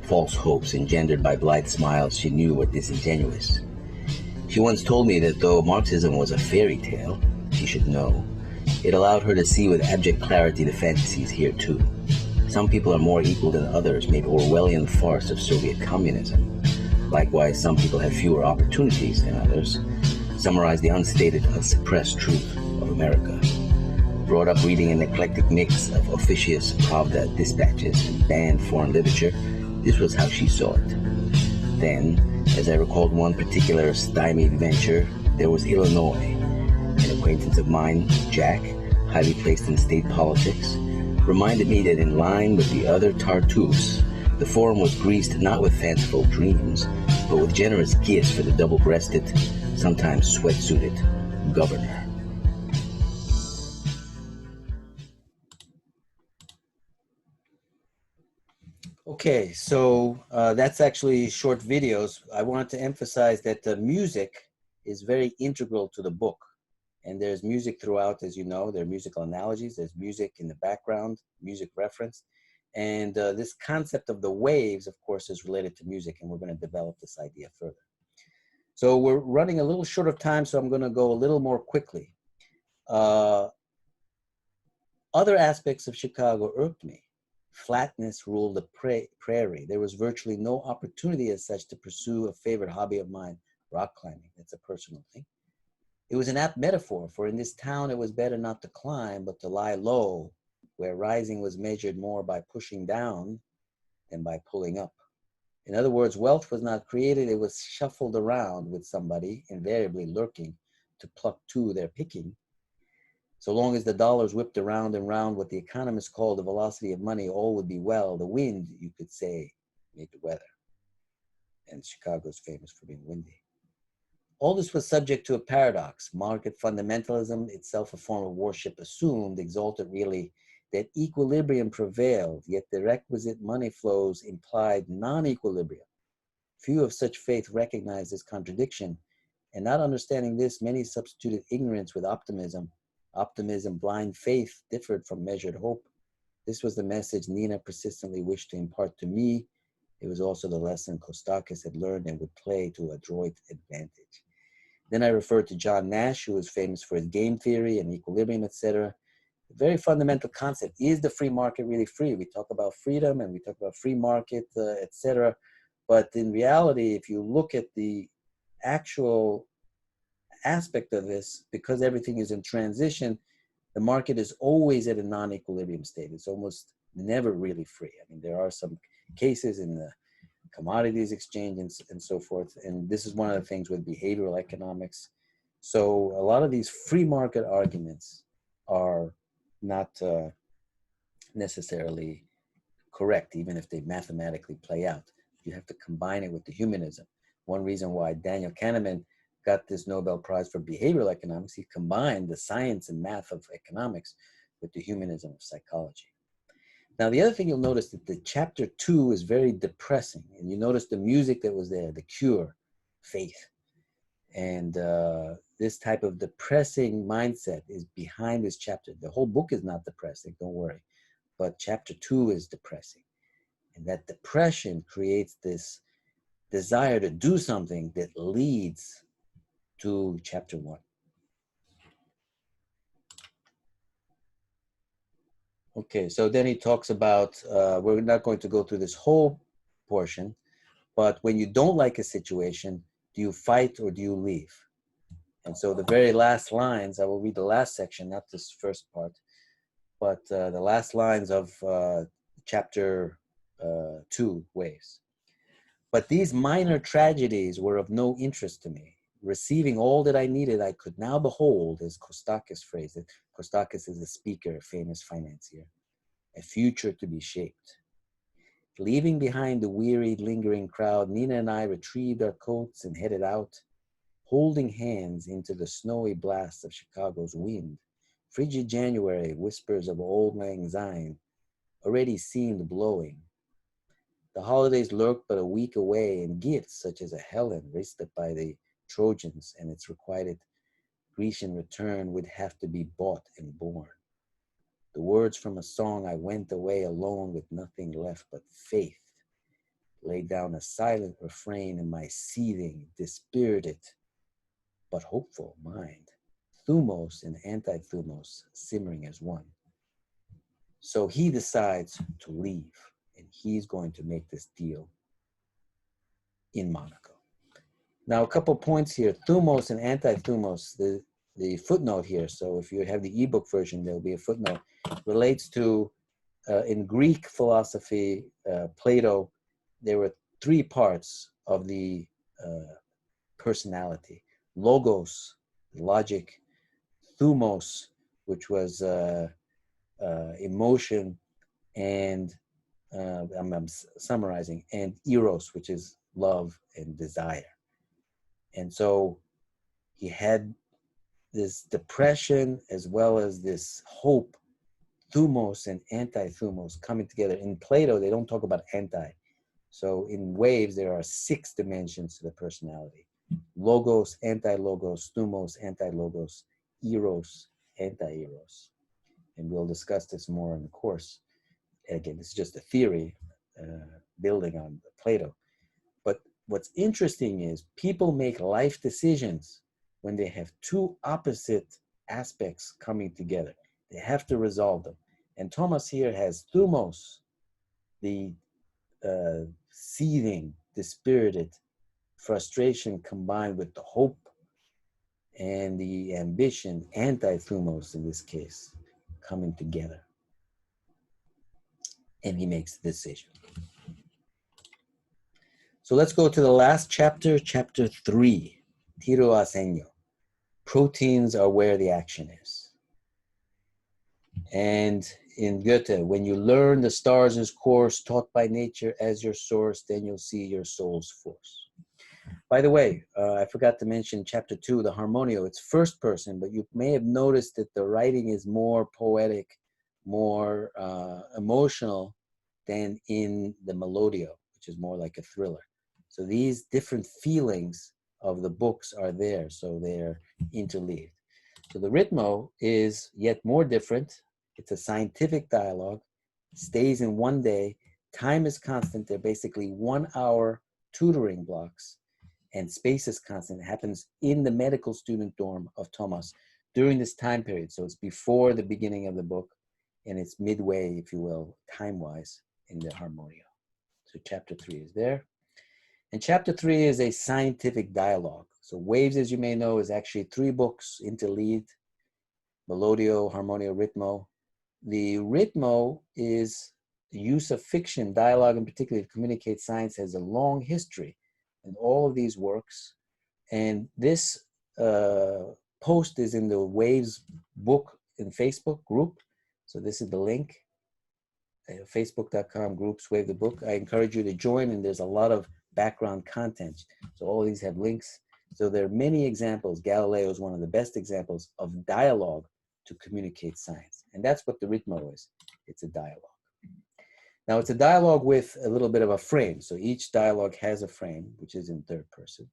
False hopes engendered by blithe smiles she knew were disingenuous. She once told me that though Marxism was a fairy tale, she should know, it allowed her to see with abject clarity the fantasies here too. Some people are more equal than others made Orwellian farce of Soviet communism. Likewise, some people have fewer opportunities than others. Summarize the unstated, unsuppressed truth of America. Brought up reading an eclectic mix of officious Pravda dispatches and banned foreign literature, this was how she saw it. Then, as I recalled one particular stymied venture, there was Illinois. An acquaintance of mine, Jack, highly placed in state politics, reminded me that in line with the other Tartuffes, the forum was greased not with fanciful dreams, but with generous gifts for the double-breasted, sometimes sweat-suited, governor. Okay, so that's actually short videos. I wanted to emphasize that the music is very integral to the book. And there's music throughout, as you know. There are musical analogies. There's music in the background, music reference. And this concept of the waves, of course, is related to music. And we're going to develop this idea further. So we're running a little short of time, so I'm going to go a little more quickly. Other aspects of Chicago irked me. Flatness ruled the prairie. There was virtually no opportunity as such to pursue a favorite hobby of mine, rock climbing. That's a personal thing. It was an apt metaphor, for in this town it was better not to climb, but to lie low, where rising was measured more by pushing down than by pulling up. In other words, wealth was not created, it was shuffled around with somebody, invariably lurking, to pluck to their picking. So long as the dollars whipped around and round what the economists call the velocity of money, all would be well. The wind, you could say, made the weather. And Chicago's famous for being windy. All this was subject to a paradox. Market fundamentalism, itself a form of worship, assumed, exalted really, that equilibrium prevailed, yet the requisite money flows implied non-equilibrium. Few of such faith recognized this contradiction, and not understanding this, many substituted ignorance with optimism. Optimism, blind faith, differed from measured hope. This was the message Nina persistently wished to impart to me. It was also the lesson Kostakis had learned and would play to adroit advantage. Then I referred to John Nash, who was famous for his game theory and equilibrium, etc. A very fundamental concept. Is the free market really free? We talk about freedom and we talk about free market, etc. But in reality, if you look at the actual aspect of this, because everything is in transition, the market is always at a non-equilibrium state. It's almost never really free. I mean, there are some cases in the commodities exchange and so forth. And this is one of the things with behavioral economics. So a lot of these free market arguments are not necessarily correct, even if they mathematically play out. You have to combine it with the humanism. One reason why Daniel Kahneman got this Nobel Prize for behavioral economics, he combined the science and math of economics with the humanism of psychology. Now, the other thing you'll notice that the chapter 2 is very depressing, and you notice the music that was there, The Cure, Faith. And this type of depressing mindset is behind this chapter. The whole book is not depressing, don't worry, but chapter 2 is depressing. And that depression creates this desire to do something that leads to chapter 1. Okay, so then he talks about, we're not going to go through this whole portion, but when you don't like a situation, do you fight or do you leave? And so the very last lines, I will read the last section, not this first part, but the last lines of chapter 2, Waves. But these minor tragedies were of no interest to me. Receiving all that I needed, I could now behold, as Kostakis phrased it. Kostakis is a speaker, a famous financier. A future to be shaped. Leaving behind the wearied, lingering crowd, Nina and I retrieved our coats and headed out, holding hands into the snowy blast of Chicago's wind. Frigid January, whispers of Old Lang Syne, already seemed blowing. The holidays lurked but a week away, and gifts such as a Helen raised up by the Trojans and its requited Grecian return would have to be bought and borne. The words from a song, I went away alone with nothing left but faith, laid down a silent refrain in my seething, dispirited, but hopeful mind. Thumos and anti-thumos simmering as one. So he decides to leave, and he's going to make this deal in Monaco. Now, a couple points here. Thumos and anti-thumos, the footnote here, so if you have the ebook version, there'll be a footnote, relates to, in Greek philosophy, Plato, there were 3 parts of the personality. Logos, logic, thumos, which was emotion, and I'm summarizing, and eros, which is love and desire. And so he had this depression as well as this hope, thumos and anti-thumos coming together. In Plato, they don't talk about anti. So in Waves, there are 6 dimensions to the personality. Logos, anti-logos, thumos, anti-logos, eros, anti-eros. And we'll discuss this more in the course. Again, this is just a theory building on Plato. But what's interesting is people make life decisions when they have 2 opposite aspects coming together. They have to resolve them. And Thomas here has thumos, the seething, dispirited frustration combined with the hope and the ambition, anti-thumos in this case, coming together. And he makes the decision. So let's go to the last chapter, chapter 3, Tiro a Segno. Proteins are where the action is. And in Goethe, when you learn the stars' course taught by nature as your source, then you'll see your soul's force. By the way, I forgot to mention chapter 2, the Harmonio. It's first person, but you may have noticed that the writing is more poetic, more emotional than in the Melodio, which is more like a thriller. So these different feelings of the books are there, so they're interleaved. So the Ritmo is yet more different. It's a scientific dialogue, stays in one day, time is constant. They're basically 1 hour tutoring blocks, and space is constant. It happens in the medical student dorm of Thomas during this time period. So it's before the beginning of the book, and it's midway, if you will, time-wise, in the Harmonio. So chapter 3 is there. And chapter 3 is a scientific dialogue. So Waves, as you may know, is actually 3 books interleaved: Melodio, Harmonio, Ritmo. The Ritmo is the use of fiction, dialogue in particular, to communicate science, has a long history in all of these works. And this post is in the Waves book in Facebook group. So this is the link, facebook.com groups, Wave the book. I encourage you to join, and there's a lot of background content. So all of these have links. So there are many examples. Galileo is one of the best examples of dialogue to communicate science. And that's what the Ritmo is. It's a dialogue. Now it's a dialogue with a little bit of a frame. So each dialogue has a frame, which is in third person.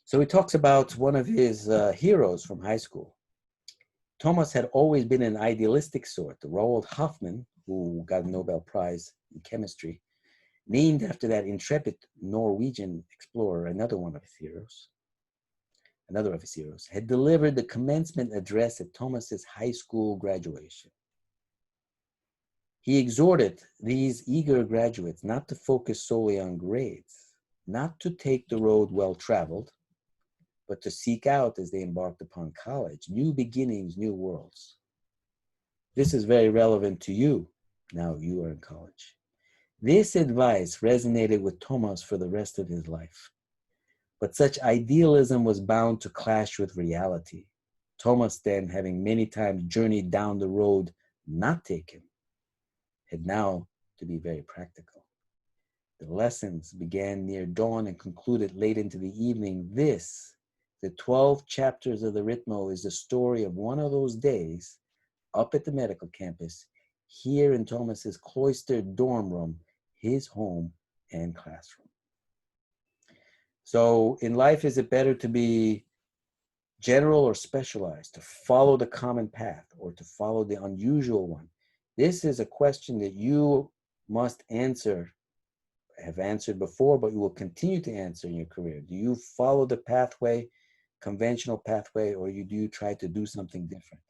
So he talks about one of his heroes from high school. Thomas had always been an idealistic sort. Roald Hoffmann, who got a Nobel Prize in chemistry, named after that intrepid Norwegian explorer, another of his heroes, had delivered the commencement address at Thomas's high school graduation. He exhorted these eager graduates not to focus solely on grades, not to take the road well traveled, but to seek out, as they embarked upon college, new beginnings, new worlds. This is very relevant to you now you are in college. This advice resonated with Thomas for the rest of his life. But such idealism was bound to clash with reality. Thomas then, having many times journeyed down the road not taken, had now to be very practical. The lessons began near dawn and concluded late into the evening. This, the 12 chapters of the Ritmo, is the story of one of those days up at the medical campus, here in Thomas's cloistered dorm room, his home and classroom. So in life, is it better to be general or specialized, to follow the common path or to follow the unusual one? This is a question that you must answer, have answered before, but you will continue to answer in your career. Do you follow the pathway, conventional pathway, or do you try to do something different?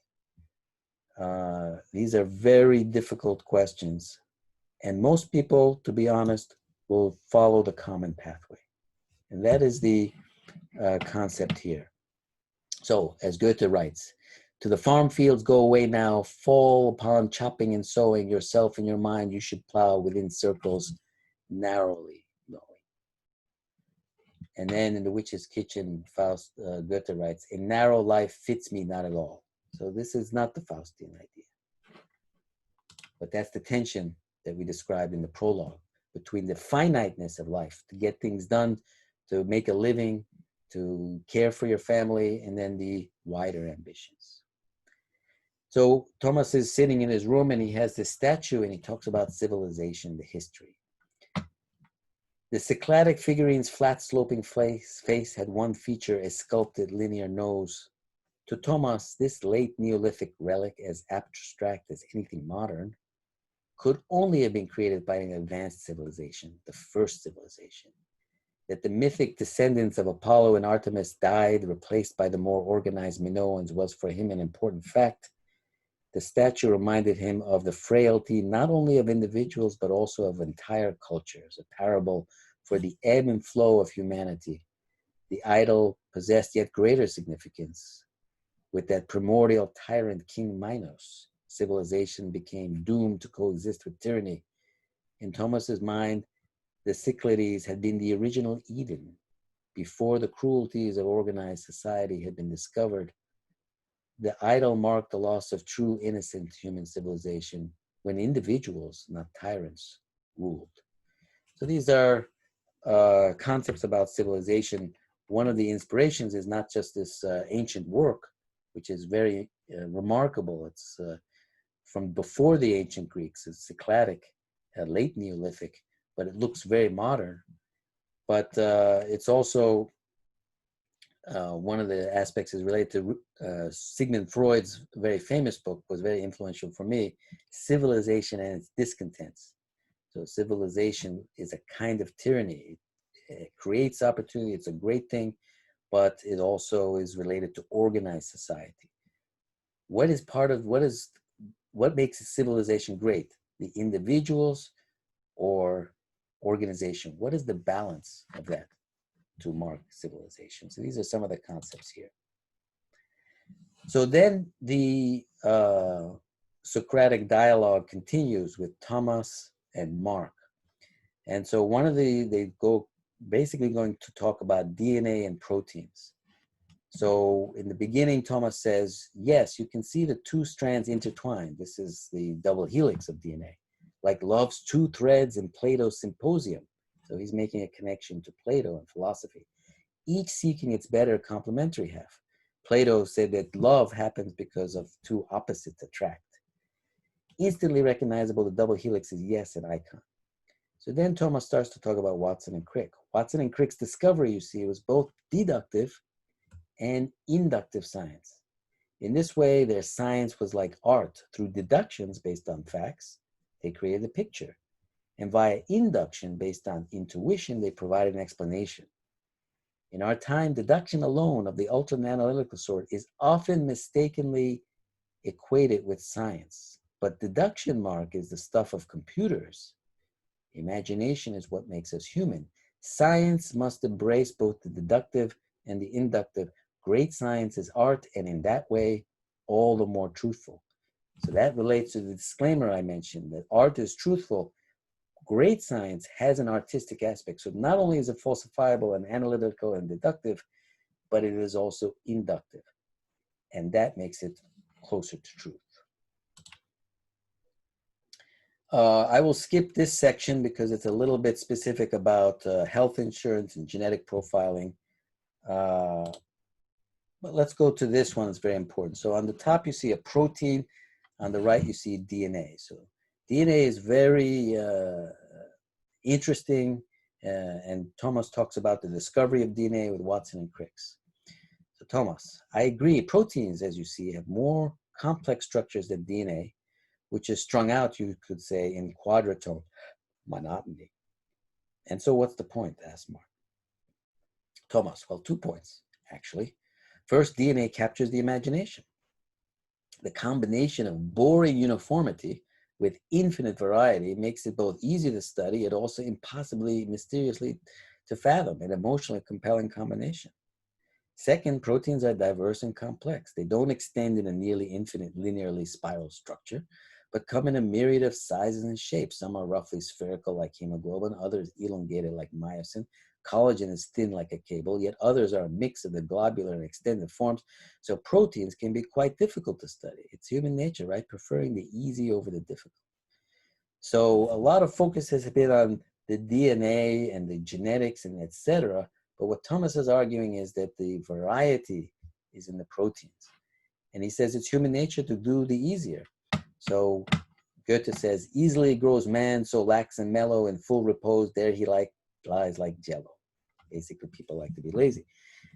These are very difficult questions. And most people, to be honest, will follow the common pathway. And that is the concept here. So, as Goethe writes, to the farm fields go away now, fall upon chopping and sowing, yourself and your mind you should plow within circles narrowly going. And then in The Witch's Kitchen, Goethe writes, a narrow life fits me not at all. So this is not the Faustian idea. But that's the tension that we described in the prologue between the finiteness of life, to get things done, to make a living, to care for your family, and then the wider ambitions. So Thomas is sitting in his room and he has this statue and he talks about civilization, the history. The Cycladic figurine's flat sloping face had one feature, a sculpted linear nose. To Thomas, this late Neolithic relic, as abstract as anything modern, could only have been created by an advanced civilization, the first civilization. That the mythic descendants of Apollo and Artemis died, replaced by the more organized Minoans, was for him an important fact. The statue reminded him of the frailty not only of individuals, but also of entire cultures, a parable for the ebb and flow of humanity. The idol possessed yet greater significance. With that primordial tyrant King Minos, civilization became doomed to coexist with tyranny. In Thomas's mind, the Cyclades had been the original Eden. Before the cruelties of organized society had been discovered, the idol marked the loss of true innocent human civilization when individuals, not tyrants, ruled. So these are concepts about civilization. One of the inspirations is not just this ancient work, which is very remarkable. It's from before the ancient Greeks. It's Cycladic, late Neolithic, but it looks very modern. But it's also, one of the aspects is related to Sigmund Freud's very famous book, was very influential for me, Civilization and Its Discontents. So civilization is a kind of tyranny. It creates opportunity, it's a great thing, but it also is related to organized society. What makes a civilization great? The individuals or organization? What is the balance of that to mark civilization? So these are some of the concepts here. So then the Socratic dialogue continues with Thomas and Mark. And so they go basically going to talk about DNA and proteins. So in the beginning, Thomas says, yes, you can see the two strands intertwined. This is the double helix of DNA, like love's two threads in Plato's Symposium. So he's making a connection to Plato and philosophy, each seeking its better complementary half. Plato said that love happens because of two opposites attract. Instantly recognizable, the double helix is yes, an icon. So then Thomas starts to talk about Watson and Crick. Watson and Crick's discovery, you see, was both deductive and inductive science. In this way, their science was like art. Through deductions based on facts, they created a picture. And via induction based on intuition, they provided an explanation. In our time, deduction alone of the ultra-analytical sort is often mistakenly equated with science. But deduction, Mark, is the stuff of computers. Imagination is what makes us human. Science must embrace both the deductive and the inductive. Great science is art, and in that way, all the more truthful. So that relates to the disclaimer I mentioned, that art is truthful. Great science has an artistic aspect. So not only is it falsifiable and analytical and deductive, but it is also inductive. And that makes it closer to truth. I will skip this section because it's a little bit specific about health insurance and genetic profiling. But let's go to this one. It's very important. So on the top, you see a protein. On the right, you see DNA. So DNA is very interesting. And Thomas talks about the discovery of DNA with Watson and Crick's. So Thomas, I agree. Proteins, as you see, have more complex structures than DNA, which is strung out, you could say, in quadratone monotony. And so what's the point, asked Mark. Thomas, well, 2 points, actually. First, DNA captures the imagination. The combination of boring uniformity with infinite variety makes it both easy to study and also impossibly mysteriously to fathom, an emotionally compelling combination. Second, proteins are diverse and complex. They don't extend in a nearly infinite linearly spiral structure, but come in a myriad of sizes and shapes. Some are roughly spherical like hemoglobin, others elongated like myosin. Collagen is thin like a cable, yet others are a mix of the globular and extended forms. So proteins can be quite difficult to study. It's human nature, right? Preferring the easy over the difficult. So a lot of focus has been on the DNA and the genetics and etc. But what Thomas is arguing is that the variety is in the proteins. And he says it's human nature to do the easier. So Goethe says, easily grows man, so lax and mellow, in full repose, there he lies like jello. Basically, people like to be lazy.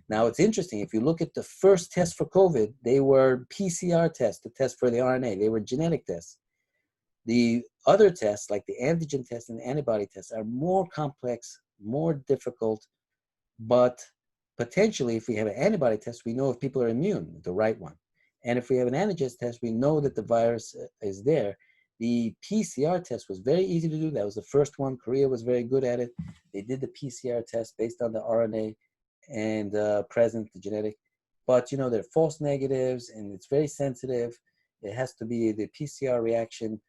Now, it's interesting. If you look at the first tests for COVID, they were PCR tests, the test for the RNA. They were genetic tests. The other tests, like the antigen test and the antibody tests, are more complex, more difficult, but potentially, if we have an antibody test, we know if people are immune, the right one. And if we have an antigen test, we know that the virus is there. The PCR test was very easy to do. That was the first one. Korea was very good at it. They did the PCR test based on the RNA and present, the genetic. But, you know, they're false negatives, and it's very sensitive. It has to be the PCR reaction.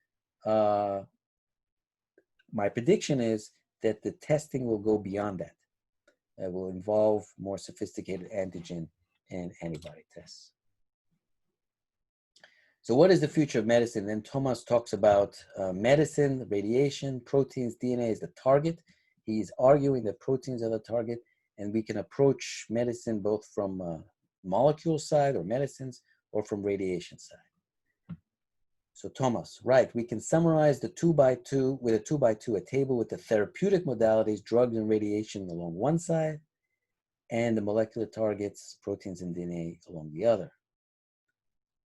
My prediction is that the testing will go beyond that. It will involve more sophisticated antigen and antibody tests. So what is the future of medicine? Then Thomas talks about medicine, radiation, proteins, DNA is the target. He's arguing that proteins are the target, and we can approach medicine both from molecule side or medicines or from radiation side. So Thomas, right, we can summarize the 2x2 with a 2x2, a table with the therapeutic modalities, drugs and radiation along one side, and the molecular targets, proteins and DNA along the other.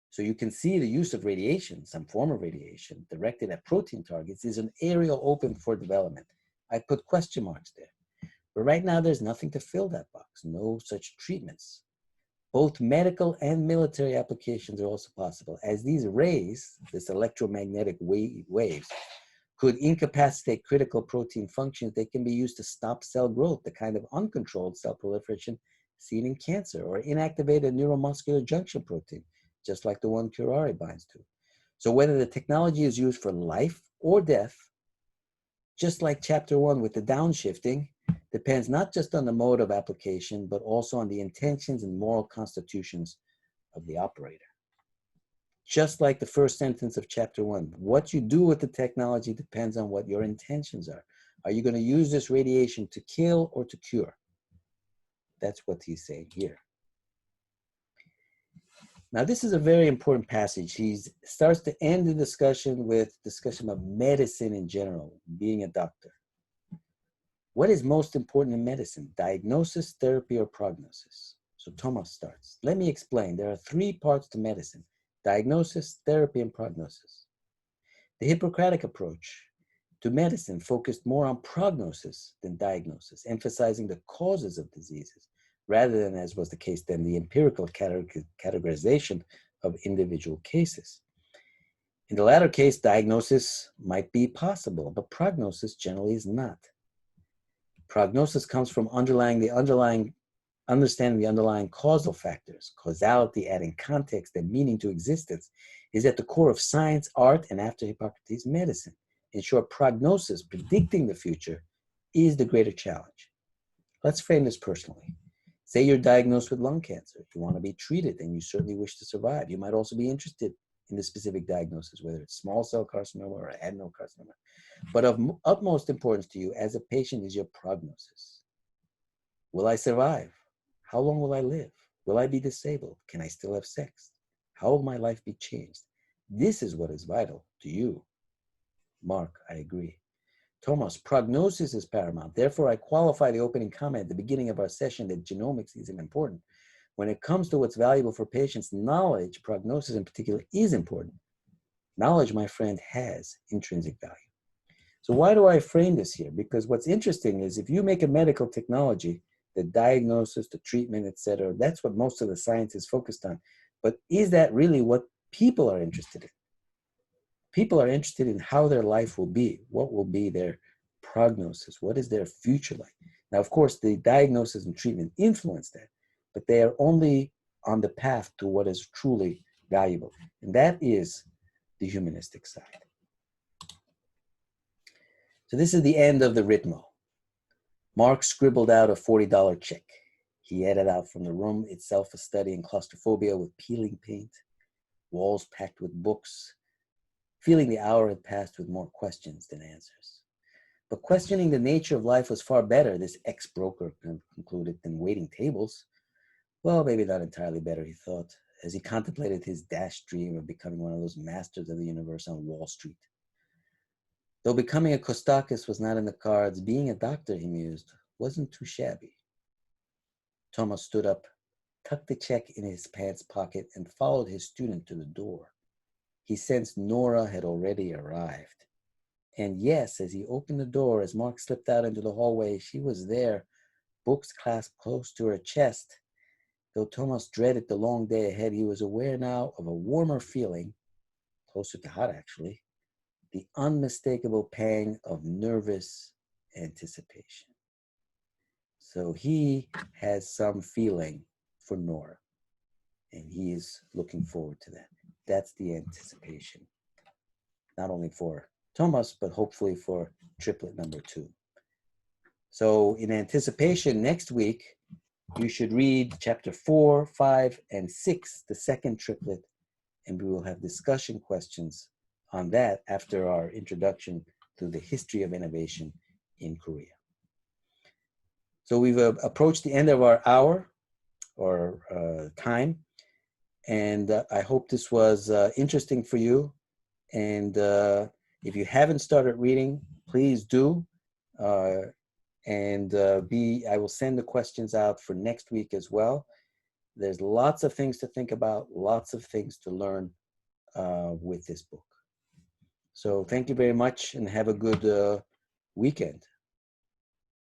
So you can see the use of radiation, some form of radiation, directed at protein targets is an area open for development. I put question marks there. But right now, there's nothing to fill that box, no such treatments. Both medical and military applications are also possible, as these rays, this electromagnetic waves, could incapacitate critical protein functions. They can be used to stop cell growth, the kind of uncontrolled cell proliferation seen in cancer, or inactivate a neuromuscular junction protein, just like the one curare binds to. So whether the technology is used for life or death, just like chapter 1 with the downshifting, depends not just on the mode of application, but also on the intentions and moral constitutions of the operator. Just like the first sentence of chapter 1, what you do with the technology depends on what your intentions are. Are you going to use this radiation to kill or to cure? That's what he's saying here. Now, this is a very important passage. He starts to end the discussion with discussion of medicine in general, being a doctor. What is most important in medicine? Diagnosis, therapy, or prognosis? So Thomas starts. Let me explain. There are 3 parts to medicine: diagnosis, therapy, and prognosis. The Hippocratic approach to medicine focused more on prognosis than diagnosis, emphasizing the causes of diseases, rather than, as was the case then, the empirical categorization of individual cases. In the latter case, diagnosis might be possible, but prognosis generally is not. Prognosis comes from understanding the underlying causal factors. Causality, adding context and meaning to existence, is at the core of science, art, and after Hippocrates, medicine. In short, prognosis, predicting the future, is the greater challenge. Let's frame this personally. Say you're diagnosed with lung cancer. You want to be treated, and you certainly wish to survive. You might also be interested in the specific diagnosis, whether it's small cell carcinoma or adenocarcinoma. But of utmost importance to you as a patient is your prognosis. Will I survive? How long will I live? Will I be disabled? Can I still have sex? How will my life be changed? This is what is vital to you. Mark, I agree. Thomas, prognosis is paramount. Therefore, I qualify the opening comment at the beginning of our session that genomics is important. When it comes to what's valuable for patients, knowledge, prognosis in particular, is important. Knowledge, my friend, has intrinsic value. So why do I frame this here? Because what's interesting is if you make a medical technology, the diagnosis, the treatment, etc., that's what most of the science is focused on. But is that really what people are interested in? People are interested in how their life will be. What will be their prognosis? What is their future like? Now, of course, the diagnosis and treatment influence that, but they are only on the path to what is truly valuable. And that is the humanistic side. So this is the end of the Ritmo. Mark scribbled out a $40 check. He headed out from the room, itself a study in claustrophobia with peeling paint, walls packed with books, feeling the hour had passed with more questions than answers. But questioning the nature of life was far better, this ex-broker concluded, than waiting tables. Well, maybe not entirely better, he thought, as he contemplated his dashed dream of becoming one of those masters of the universe on Wall Street. Though becoming a Kostakis was not in the cards, being a doctor, he mused, wasn't too shabby. Thomas stood up, tucked the check in his pants pocket, and followed his student to the door. He sensed Nora had already arrived. And yes, as he opened the door, as Mark slipped out into the hallway, she was there, books clasped close to her chest. Though Thomas dreaded the long day ahead, he was aware now of a warmer feeling, closer to hot actually, the unmistakable pang of nervous anticipation. So he has some feeling for Nora, and he is looking forward to that. That's the anticipation, not only for Thomas, but hopefully for triplet number 2. So in anticipation, next week, you should read chapter 4, 5, and 6, the second triplet, and we will have discussion questions on that after our introduction to the history of innovation in Korea. So we've approached the end of our hour or time, and I hope this was interesting for you. And if you haven't started reading, please do. I will send the questions out for next week as well. There's lots of things to think about, lots of things to learn with this book. So thank you very much and have a good weekend.